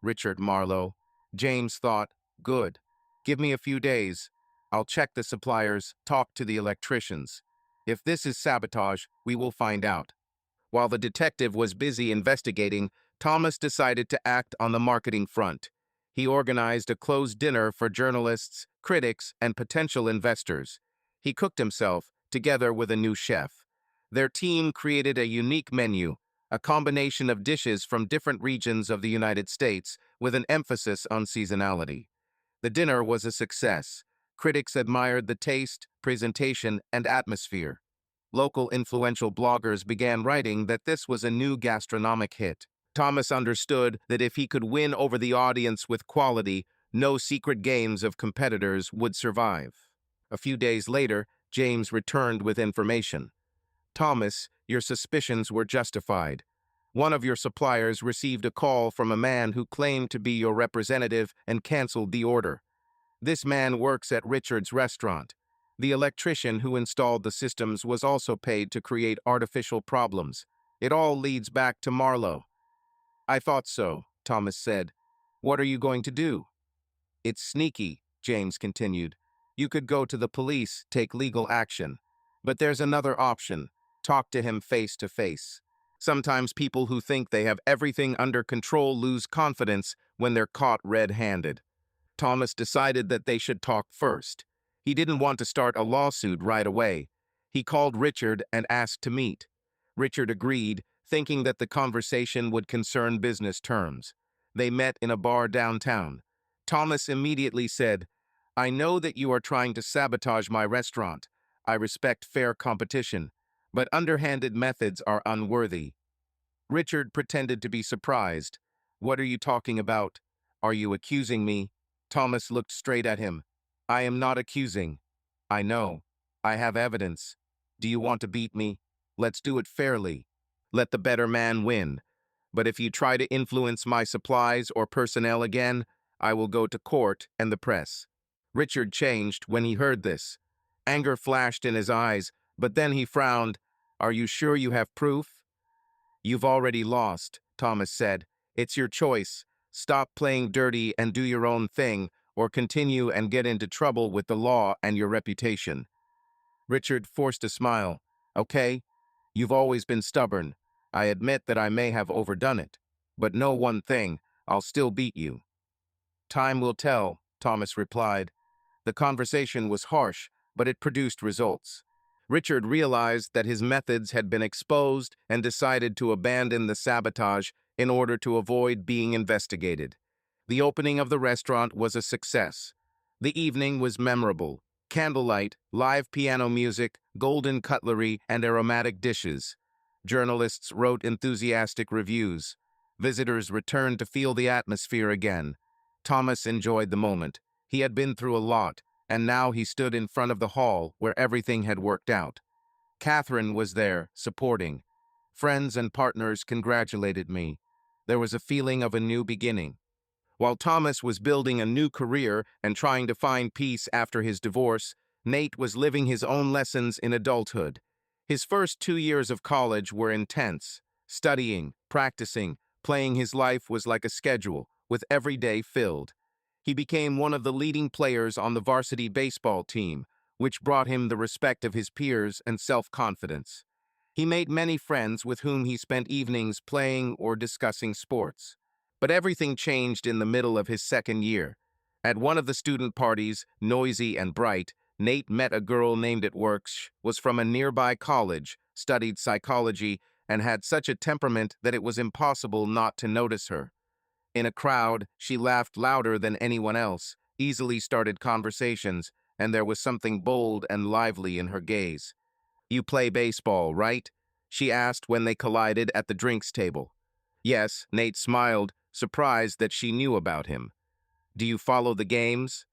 "Richard Marlowe." James thought, "Good. Give me a few days. I'll check the suppliers, talk to the electricians. If this is sabotage, we will find out." While the detective was busy investigating, Thomas decided to act on the marketing front. He organized a closed dinner for journalists, critics, and potential investors. He cooked himself, together with a new chef. Their team created a unique menu, a combination of dishes from different regions of the United States, with an emphasis on seasonality. The dinner was a success. Critics admired the taste, presentation, and atmosphere. Local influential bloggers began writing that this was a new gastronomic hit. Thomas understood that if he could win over the audience with quality, no secret games of competitors would survive. A few days later, James returned with information. "Thomas, your suspicions were justified. One of your suppliers received a call from a man who claimed to be your representative and canceled the order. This man works at Richard's restaurant. The electrician who installed the systems was also paid to create artificial problems. It all leads back to Marlowe." "I thought so," Thomas said. "What are you going to do?" "It's sneaky," James continued. "You could go to the police, take legal action. But there's another option. Talk to him face to face. Sometimes people who think they have everything under control lose confidence when they're caught red-handed." Thomas decided that they should talk first. He didn't want to start a lawsuit right away. He called Richard and asked to meet. Richard agreed, thinking that the conversation would concern business terms. They met in a bar downtown. Thomas immediately said, "I know that you are trying to sabotage my restaurant. I respect fair competition, but underhanded methods are unworthy." Richard pretended to be surprised. "What are you talking about? Are you accusing me?" Thomas looked straight at him. "I am not accusing. I know. I have evidence. Do you want to beat me? Let's do it fairly. Let the better man win. But if you try to influence my supplies or personnel again, I will go to court and the press." Richard changed when he heard this. Anger flashed in his eyes, but then he frowned. "Are you sure you have proof?" "You've already lost," Thomas said. "It's your choice. Stop playing dirty and do your own thing, or continue and get into trouble with the law and your reputation." Richard forced a smile. "Okay, you've always been stubborn. I admit that I may have overdone it. But know one thing, I'll still beat you. Time will tell, Thomas replied. The conversation was harsh, but it produced results. Richard realized that his methods had been exposed and decided to abandon the sabotage in order to avoid being investigated. The opening of the restaurant was a success. The evening was memorable. Candlelight, live piano music, golden cutlery, and aromatic dishes. Journalists wrote enthusiastic reviews. Visitors returned to feel the atmosphere again. Thomas enjoyed the moment. He had been through a lot, and now he stood in front of the hall where everything had worked out. Catherine was there, supporting. Friends and partners congratulated me. There was a feeling of a new beginning. While Thomas was building a new career and trying to find peace after his divorce, Nate was living his own lessons in adulthood. His first 2 years of college were intense. Studying, practicing, playing his life was like a schedule, with every day filled. He became one of the leading players on the varsity baseball team, which brought him the respect of his peers and self-confidence. He made many friends with whom he spent evenings playing or discussing sports. But everything changed in the middle of his second year. At one of the student parties, noisy and bright, Nate met a girl named at work, was from a nearby college, studied psychology, and had such a temperament that it was impossible not to notice her. In a crowd, she laughed louder than anyone else, easily started conversations, and there was something bold and lively in her gaze. "You play baseball, right?" she asked when they collided at the drinks table. Yes, Nate smiled, surprised that she knew about him. "Do you follow the games?"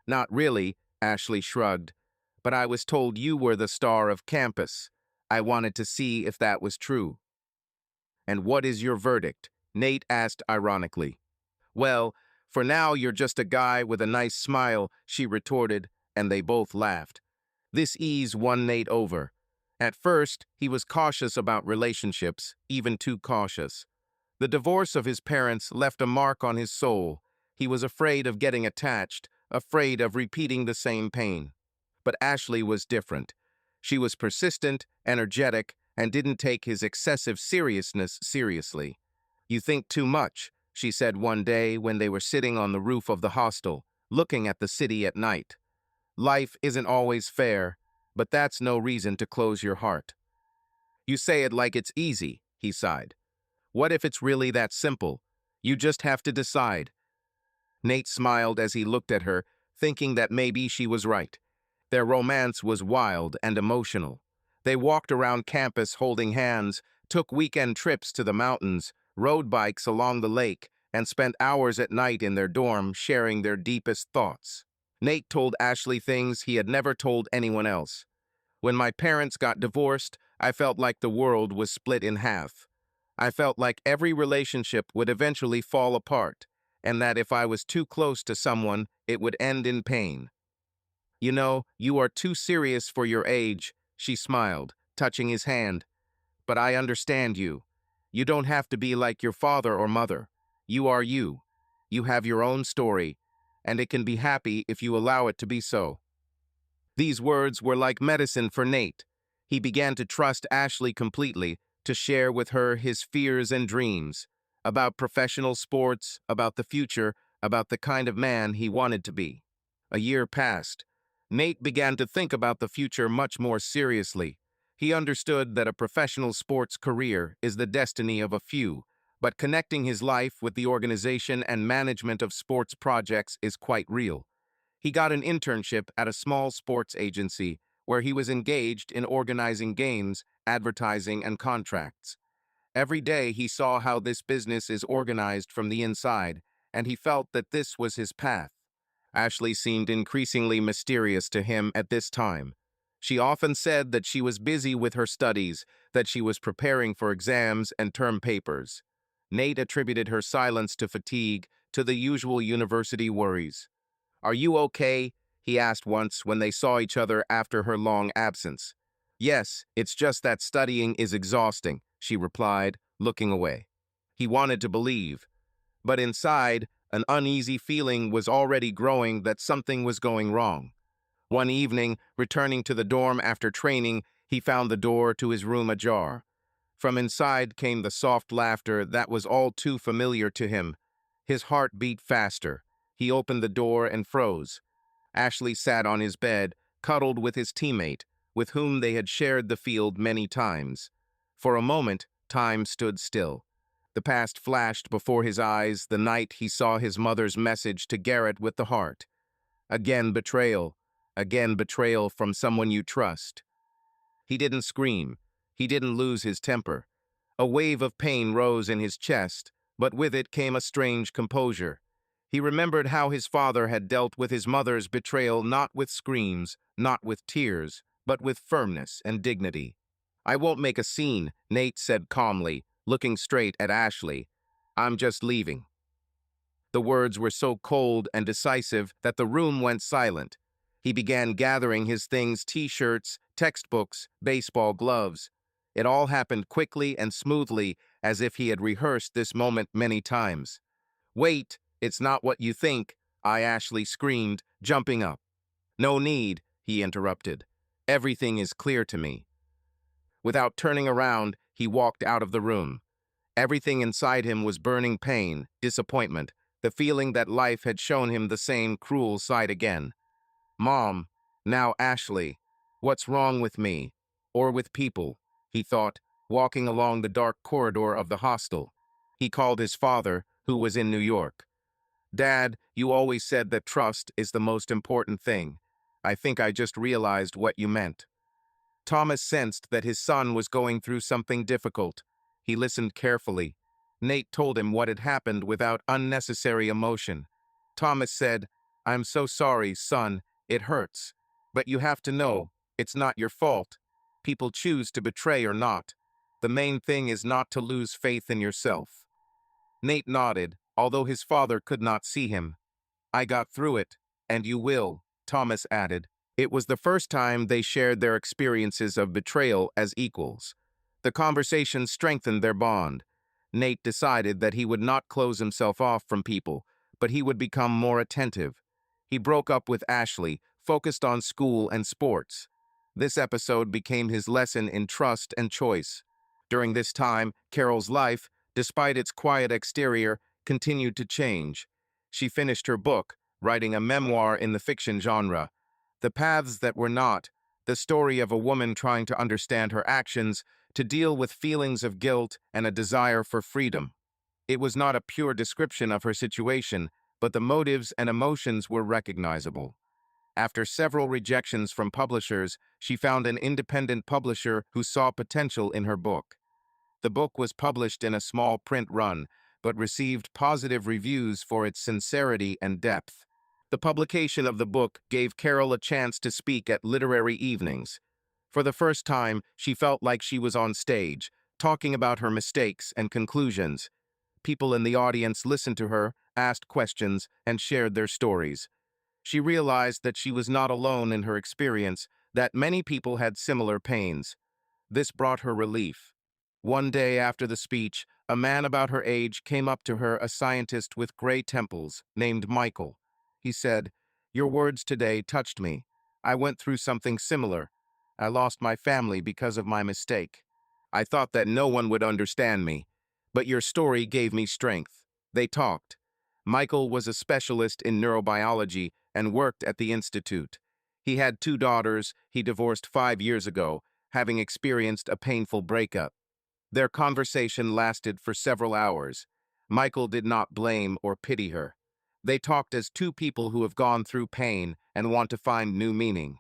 "Not really," Ashley shrugged, "but I was told you were the star of campus. I wanted to see if that was true." "And what is your verdict?" Nate asked ironically. "Well, for now you're just a guy with a nice smile," she retorted, and they both laughed. This ease won Nate over. At first, he was cautious about relationships, even too cautious. The divorce of his parents left a mark on his soul. He was afraid of getting attached, afraid of repeating the same pain. But Ashley was different. She was persistent, energetic, and didn't take his excessive seriousness seriously. "You think too much," she said one day when they were sitting on the roof of the hostel, looking at the city at night. "Life isn't always fair, but that's no reason to close your heart." "You say it like it's easy," he sighed. "What if it's really that simple? You just have to decide." Nate smiled as he looked at her, thinking that maybe she was right. Their romance was wild and emotional. They walked around campus holding hands, took weekend trips to the mountains, rode bikes along the lake, and spent hours at night in their dorm sharing their deepest thoughts. Nate told Ashley things he had never told anyone else. "When my parents got divorced, I felt like the world was split in half. I felt like every relationship would eventually fall apart, and that if I was too close to someone, it would end in pain." "You know, you are too serious for your age," she smiled, touching his hand. "But I understand you. You don't have to be like your father or mother. You are you. You have your own story, and it can be happy if you allow it to be so." These words were like medicine for Nate. He began to trust Ashley completely, to share with her his fears and dreams, about professional sports, about the future, about the kind of man he wanted to be. A year passed. Nate began to think about the future much more seriously. He understood that a professional sports career is the destiny of a few, but connecting his life with the organization and management of sports projects is quite real. He got an internship at a small sports agency where he was engaged in organizing games, advertising, and contracts. Every day he saw how this business is organized from the inside, and he felt that this was his path. Ashley seemed increasingly mysterious to him at this time. She often said that she was busy with her studies, that she was preparing for exams and term papers. Nate attributed her silence to fatigue, to the usual university worries. "Are you okay?" he asked once when they saw each other after her long absence. "Yes, it's just that studying is exhausting," she replied, looking away. He wanted to believe, but inside, an uneasy feeling was already growing that something was going wrong. One evening, returning to the dorm after training, he found the door to his room ajar. From inside came the soft laughter that was all too familiar to him. His heart beat faster. He opened the door and froze. Ashley sat on his bed, cuddled with his teammate, with whom they had shared the field many times. For a moment, time stood still. The past flashed before his eyes, the night he saw his mother's message to Garrett with the heart. Again betrayal from someone you trust. He didn't scream. He didn't lose his temper. A wave of pain rose in his chest, but with it came a strange composure. He remembered how his father had dealt with his mother's betrayal, not with screams, not with tears, but with firmness and dignity. "I won't make a scene," Nate said calmly, looking straight at Ashley. "I'm just leaving." The words were so cold and decisive that the room went silent. He began gathering his things: t-shirts, textbooks, baseball gloves. It all happened quickly and smoothly, as if he had rehearsed this moment many times. "Wait, it's not what you think," Ashley screamed, jumping up. "No need," he interrupted. "Everything is clear to me." Without turning around, he walked out of the room. Everything inside him was burning pain, disappointment, the feeling that life had shown him the same cruel side again. "Mom, now Ashley, what's wrong with me? Or with people?" he thought, walking along the dark corridor of the hostel. He called his father, who was in New York. "Dad, you always said that trust is the most important thing. I think I just realized what you meant." Thomas sensed that his son was going through something difficult. He listened carefully. Nate told him what had happened without unnecessary emotion. Thomas said, "I'm so sorry, son. It hurts. But you have to know, it's not your fault. People choose to betray or not. The main thing is not to lose faith in yourself." Nate nodded, although his father could not see him. "I got through it, and you will," Thomas added. It was the first time they shared their experiences of betrayal as equals. The conversation strengthened their bond. Nate decided that he would not close himself off from people, but he would become more attentive. He broke up with Ashley, focused on school and sports. This episode became his lesson in trust and choice. During this time, Carol's life, despite its quiet exterior, continued to change. She finished her book, writing a memoir in the fiction genre. The Paths That Were Not, the story of a woman trying to understand her actions, to deal with feelings of guilt and a desire for freedom. It was not a pure description of her situation, but the motives and emotions were recognizable. After several rejections from publishers, she found an independent publisher who saw potential in her book. The book was published in a small print run, but received positive reviews for its sincerity and depth. The publication of the book gave Carol a chance to speak at literary evenings. For the first time, she felt like she was on stage, talking about her mistakes and conclusions. People in the audience listened to her, asked questions, and shared their stories. She realized that she was not alone in her experience, that many people had similar pains. This brought her relief. One day after the speech, a man about her age came up to her, a scientist with gray temples, named Michael. He said, "Your words today touched me. I went through something similar. I lost my family because of my mistake. I thought that no one would understand me, but your story gave me strength." They talked. Michael was a specialist in neurobiology and worked at the institute. He had 2 daughters. He divorced 5 years ago, having experienced a painful breakup. Their conversation lasted for several hours. Michael did not blame or pity her. They talked as 2 people who have gone through pain and want to find new meaning.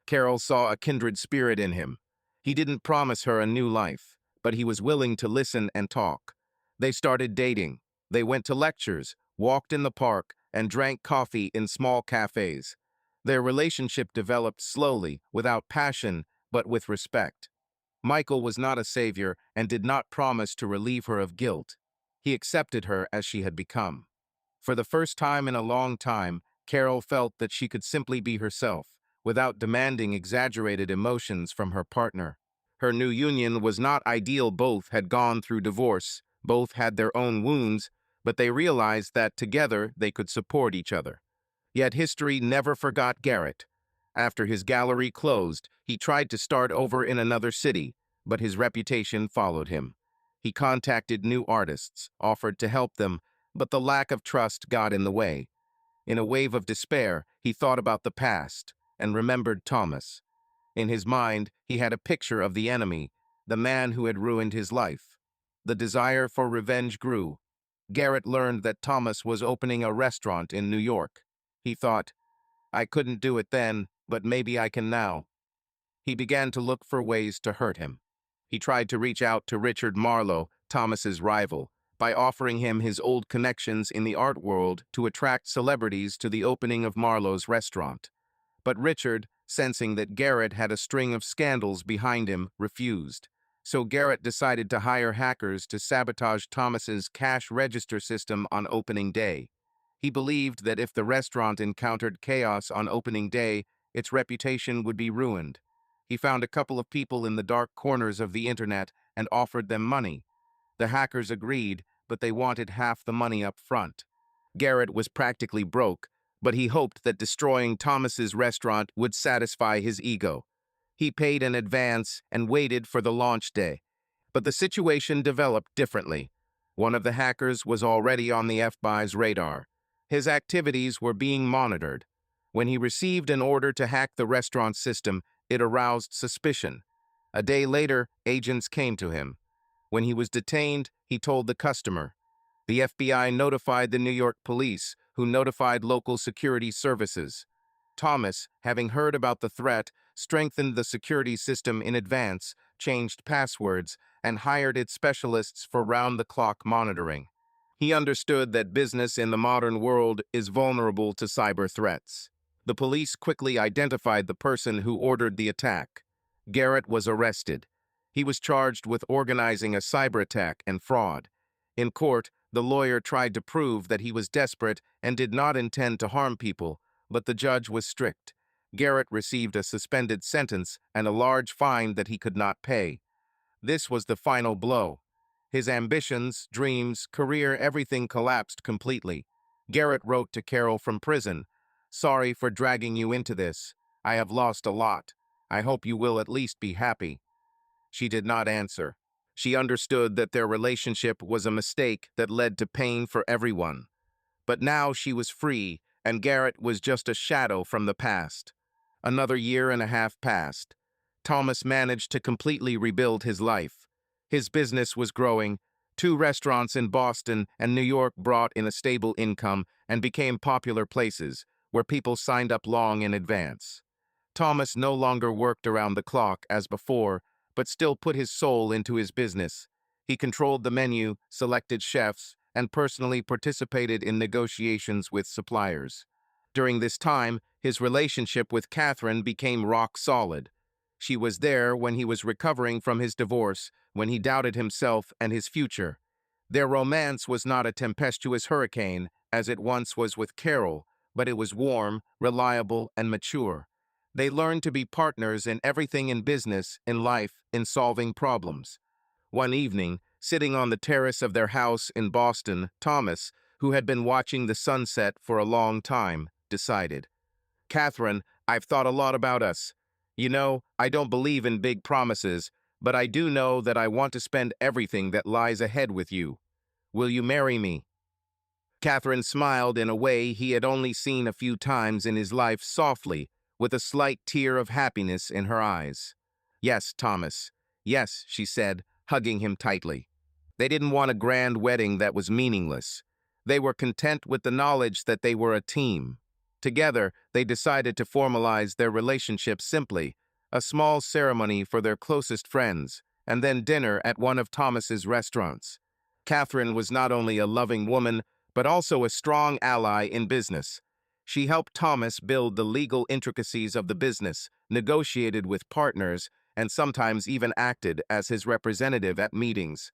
Carol saw a kindred spirit in him. He didn't promise her a new life, but he was willing to listen and talk. They started dating. They went to lectures, walked in the park, and drank coffee in small cafes. Their relationship developed slowly, without passion, but with respect. Michael was not a savior and did not promise to relieve her of guilt. He accepted her as she had become. For the first time in a long time, Carol felt that she could simply be herself, without demanding exaggerated emotions from her partner. Her new union was not ideal. Both had gone through divorce, both had their own wounds, but they realized that together they could support each other. Yet history never forgot Garrett. After his gallery closed, he tried to start over in another city, but his reputation followed him. He contacted new artists, offered to help them, but the lack of trust got in the way. In a wave of despair, he thought about the past and remembered Thomas. In his mind, he had a picture of the enemy, the man who had ruined his life. The desire for revenge grew. Garrett learned that Thomas was opening a restaurant in New York. He thought, I couldn't do it then, but maybe I can now. He began to look for ways to hurt him. He tried to reach out to Richard Marlowe, Thomas's rival, by offering him his old connections in the art world to attract celebrities to the opening of Marlowe's restaurant. But Richard, sensing that Garrett had a string of scandals behind him, refused. So Garrett decided to hire hackers to sabotage Thomas's cash register system on opening day. He believed that if the restaurant encountered chaos on opening day, its reputation would be ruined. He found a couple of people in the dark corners of the internet and offered them money. The hackers agreed, but they wanted half the money up front. Garrett was practically broke, but he hoped that destroying Thomas's restaurant would satisfy his ego. He paid in advance and waited for the launch day. But the situation developed differently. One of the hackers was already on the FBI's radar. His activities were being monitored. When he received an order to hack the restaurant system, it aroused suspicion. A day later, agents came to him. When he was detained, he told the customer. The FBI notified the New York police, who notified local security services. Thomas, having heard about the threat, strengthened the security system in advance, changed passwords, and hired its specialists for round-the-clock monitoring. He understood that business in the modern world is vulnerable to cyber threats. The police quickly identified the person who ordered the attack. Garrett was arrested. He was charged with organizing a cyber attack and fraud. In court, the lawyer tried to prove that he was desperate and did not intend to harm people, but the judge was strict. Garrett received a suspended sentence and a large fine that he could not pay. This was the final blow. His ambitions, dreams, career, everything collapsed completely. Garrett wrote to Carol from prison, "Sorry for dragging you into this. I have lost a lot. I hope you will at least be happy." She did not answer. She understood that their relationship was a mistake that led to pain for everyone. But now she was free, and Garrett was just a shadow from the past. Another year and a half passed. Thomas managed to completely rebuild his life. His business was growing. 2 restaurants in Boston and New York brought in a stable income and became popular places where people signed up long in advance. Thomas no longer worked around the clock as before, but still put his soul into his business. He controlled the menu, selected chefs, and personally participated in negotiations with suppliers. During this time, his relationship with Catherine became rock solid. She was there when he was recovering from his divorce, when he doubted himself and his future. Their romance was not a tempestuous hurricane, as it once was with Carol, but it was warm, reliable, and mature. They learned to be partners in everything in business, in life, in solving problems. One evening, sitting on the terrace of their house in Boston, Thomas, who had been watching the sunset for a long time, decided, "Catherine, I've thought a lot about us. You know, I don't believe in big promises, but I do know that I want to spend everything that lies ahead with you. Will you marry me?" Catherine smiled in a way he had only seen a few times in his life, softly, with a slight tear of happiness in her eyes. "Yes, Thomas. Yes," she said, hugging him tightly. They didn't want a grand wedding that was meaningless. They were content with the knowledge that they were a team. Together, they decided to formalize their relationship simply, a small ceremony for their closest friends, and then dinner at one of Thomas's restaurants. Catherine was not only a loving woman, but also a strong ally in business. She helped Thomas build the legal intricacies of the business, negotiated with partners, and sometimes even acted as his representative at meetings.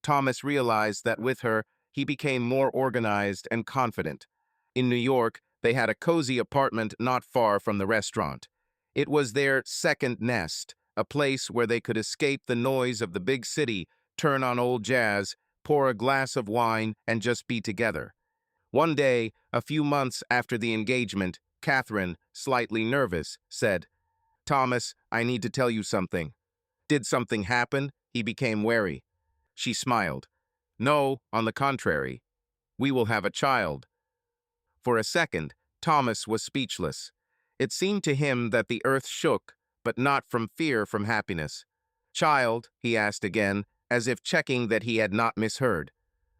Thomas realized that with her, he became more organized and confident. In New York, they had a cozy apartment not far from the restaurant. It was their second nest, a place where they could escape the noise of the big city, turn on old jazz, pour a glass of wine, and just be together. One day, a few months after the engagement, Catherine, slightly nervous, said, "Thomas, I need to tell you something." "Did something happen?" He became wary. She smiled. "No, on the contrary. We will have a child." For a second, Thomas was speechless. It seemed to him that the earth shook, but not from fear, from happiness. "Child," he asked again, as if checking that he had not misheard.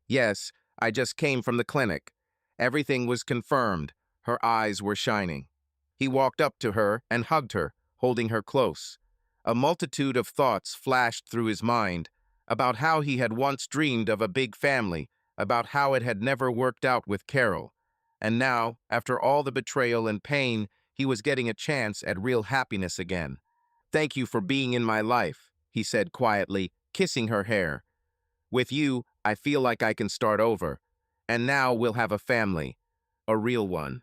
"Yes, I just came from the clinic." Everything was confirmed. Her eyes were shining. He walked up to her and hugged her, holding her close. A multitude of thoughts flashed through his mind about how he had once dreamed of a big family, about how it had never worked out with Carol. And now, after all the betrayal and pain, he was getting a chance at real happiness again. "Thank you for being in my life," he said quietly, kissing her hair. "With you, I feel like I can start over. And now we'll have a family. A real one."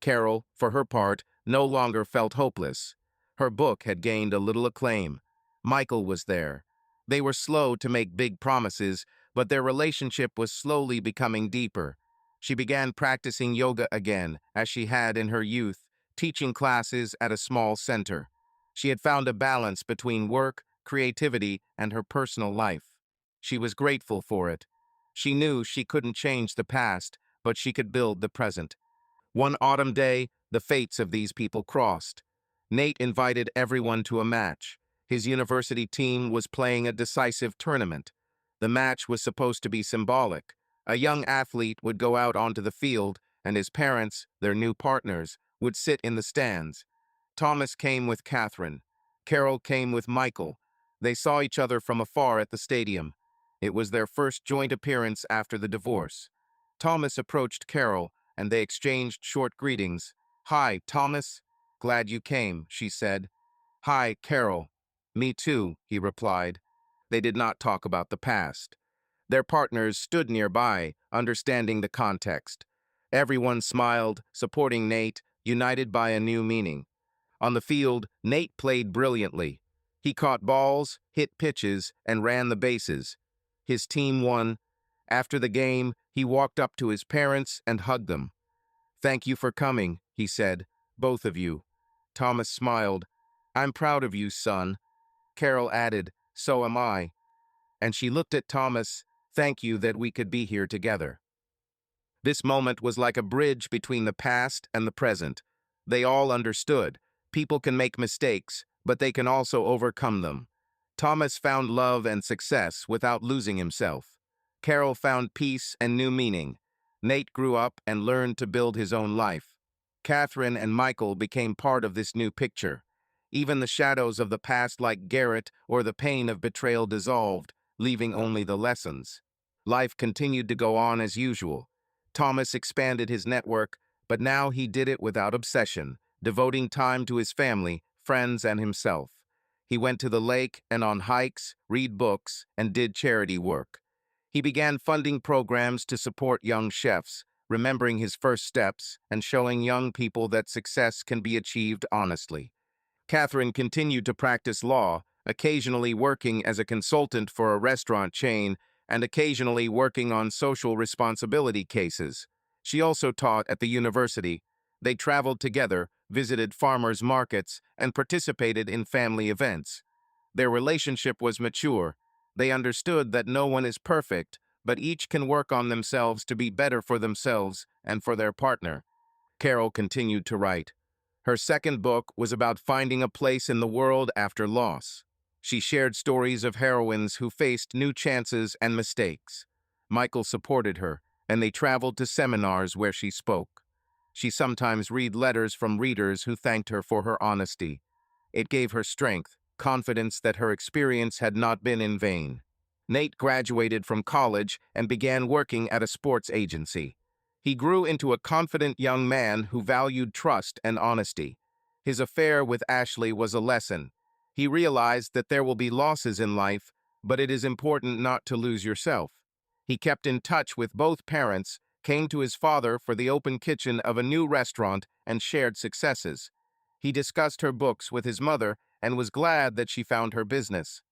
Carol, for her part, no longer felt hopeless. Her book had gained a little acclaim. Michael was there. They were slow to make big promises, but their relationship was slowly becoming deeper. She began practicing yoga again, as she had in her youth, teaching classes at a small center. She had found a balance between work, creativity, and her personal life. She was grateful for it. She knew she couldn't change the past, but she could build the present. One autumn day, the fates of these people crossed. Nate invited everyone to a match. His university team was playing a decisive tournament. The match was supposed to be symbolic. A young athlete would go out onto the field, and his parents, their new partners, would sit in the stands. Thomas came with Catherine. Carol came with Michael. They saw each other from afar at the stadium. It was their first joint appearance after the divorce. Thomas approached Carol, and they exchanged short greetings. "Hi, Thomas. Glad you came," she said. "Hi, Carol. Me too," he replied. They did not talk about the past. Their partners stood nearby, understanding the context. Everyone smiled, supporting Nate, united by a new meaning. On the field, Nate played brilliantly. He caught balls, hit pitches, and ran the bases. His team won. After the game, he walked up to his parents and hugged them. "Thank you for coming," he said, "both of you." Thomas smiled. "I'm proud of you, son." Carol added, "So am I." And she looked at Thomas. "Thank you that we could be here together." This moment was like a bridge between the past and the present. They all understood. People can make mistakes, but they can also overcome them. Thomas found love and success without losing himself. Carol found peace and new meaning. Nate grew up and learned to build his own life. Catherine and Michael became part of this new picture. Even the shadows of the past, like Garrett or the pain of betrayal, dissolved, leaving only the lessons. Life continued to go on as usual. Thomas expanded his network, but now he did it without obsession, devoting time to his family, friends, and himself. He went to the lake and on hikes, read books, and did charity work. He began funding programs to support young chefs, remembering his first steps and showing young people that success can be achieved honestly. Catherine continued to practice law, occasionally working as a consultant for a restaurant chain and occasionally working on social responsibility cases. She also taught at the university. They traveled together, visited farmers' markets, and participated in family events. Their relationship was mature. They understood that no one is perfect, but each can work on themselves to be better for themselves and for their partner. Carol continued to write. Her second book was about finding a place in the world after loss. She shared stories of heroines who faced new chances and mistakes. Michael supported her, and they traveled to seminars where she spoke. She sometimes read letters from readers who thanked her for her honesty. It gave her strength, confidence that her experience had not been in vain. Nate graduated from college and began working at a sports agency. He grew into a confident young man who valued trust and honesty. His affair with Ashley was a lesson. He realized that there will be losses in life, but it is important not to lose yourself. He kept in touch with both parents, came to his father for the open kitchen of a new restaurant, and shared successes. He discussed her books with his mother and was glad that she found her business.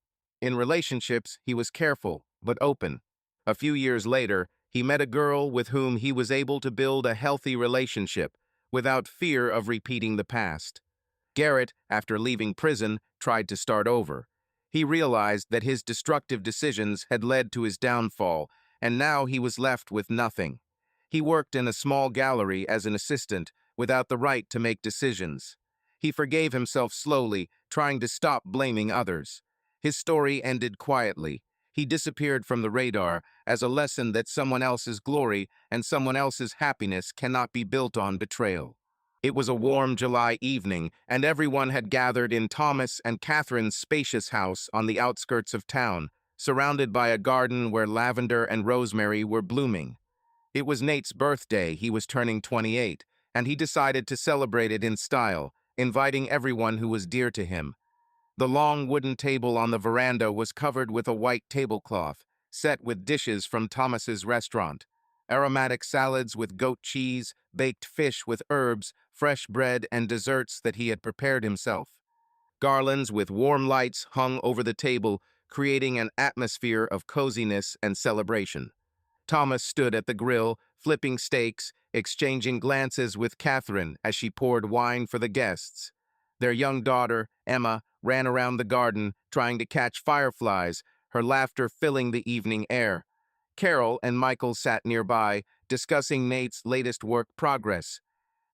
In relationships, he was careful, but open. A few years later, he met a girl with whom he was able to build a healthy relationship without fear of repeating the past. Garrett, after leaving prison, tried to start over. He realized that his destructive decisions had led to his downfall, and now he was left with nothing. He worked in a small gallery as an assistant, without the right to make decisions. He forgave himself slowly, trying to stop blaming others. His story ended quietly. He disappeared from the radar as a lesson that someone else's glory and someone else's happiness cannot be built on betrayal. It was a warm July evening, and everyone had gathered in Thomas and Catherine's spacious house on the outskirts of town, surrounded by a garden where lavender and rosemary were blooming. It was Nate's birthday. He was turning 28, and he decided to celebrate it in style, inviting everyone who was dear to him. The long wooden table on the veranda was covered with a white tablecloth, set with dishes from Thomas's restaurant. Aromatic salads with goat cheese, baked fish with herbs, fresh bread, and desserts that he had prepared himself. Garlands with warm lights hung over the table, creating an atmosphere of coziness and celebration. Thomas stood at the grill, flipping steaks, exchanging glances with Catherine as she poured wine for the guests. Their young daughter, Emma, ran around the garden, trying to catch fireflies, her laughter filling the evening air. Carol and Michael sat nearby, discussing Nate's latest work progress.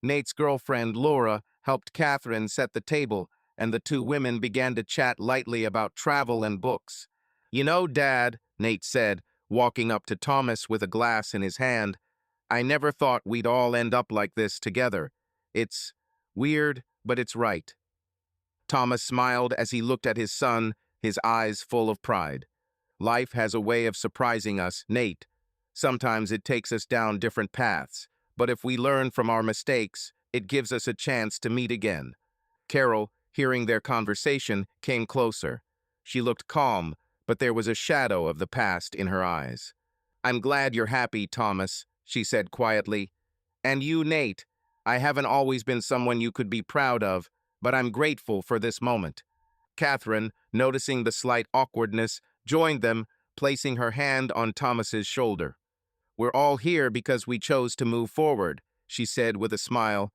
Nate's girlfriend, Laura, helped Catherine set the table, and the two women began to chat lightly about travel and books. "You know, Dad," Nate said, walking up to Thomas with a glass in his hand, "I never thought we'd all end up like this together. It's weird, but it's right." Thomas smiled as he looked at his son, his eyes full of pride. "Life has a way of surprising us, Nate. Sometimes it takes us down different paths, but if we learn from our mistakes, it gives us a chance to meet again." Carol, hearing their conversation, came closer. She looked calm, but there was a shadow of the past in her eyes. "I'm glad you're happy, Thomas," she said quietly. "And you, Nate. I haven't always been someone you could be proud of, but I'm grateful for this moment." Catherine, noticing the slight awkwardness, joined them, placing her hand on Thomas's shoulder. "We're all here because we chose to move forward," she said with a smile.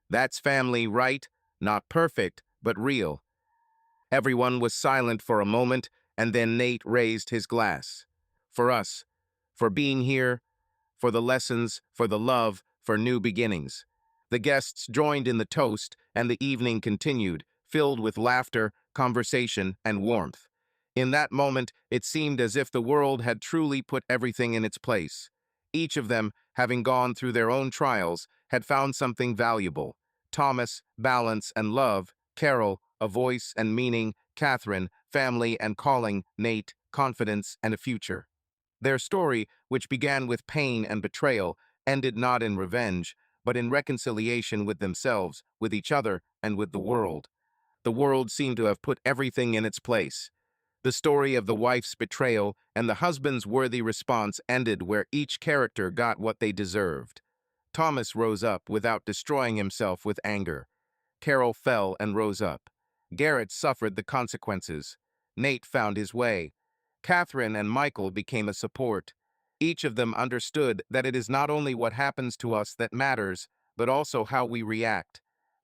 "That's family, right? Not perfect, but real." Everyone was silent for a moment, and then Nate raised his glass. "For us, for being here, for the lessons, for the love, for new beginnings." The guests joined in the toast, and the evening continued, filled with laughter, conversation, and warmth. In that moment, it seemed as if the world had truly put everything in its place. Each of them, having gone through their own trials, had found something valuable. Thomas, balance and love; Carol, a voice and meaning; Catherine, family and calling; Nate, confidence and a future. Their story, which began with pain and betrayal, ended not in revenge, but in reconciliation with themselves, with each other, and with the world. The world seemed to have put everything in its place. The story of the wife's betrayal and the husband's worthy response ended where each character got what they deserved. Thomas rose up without destroying himself with anger. Carol fell and rose up. Garrett suffered the consequences. Nate found his way. Catherine and Michael became a support. Each of them understood that it is not only what happens to us that matters, but also how we react.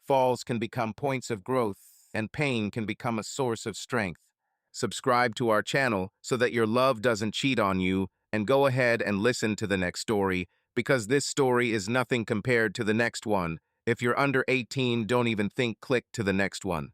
Falls can become points of growth, and pain can become a source of strength. Subscribe to our channel so that your love doesn't cheat on you, and go ahead and listen to the next story, because this story is nothing compared to the next one. If you're under 18, don't even think click to the next one.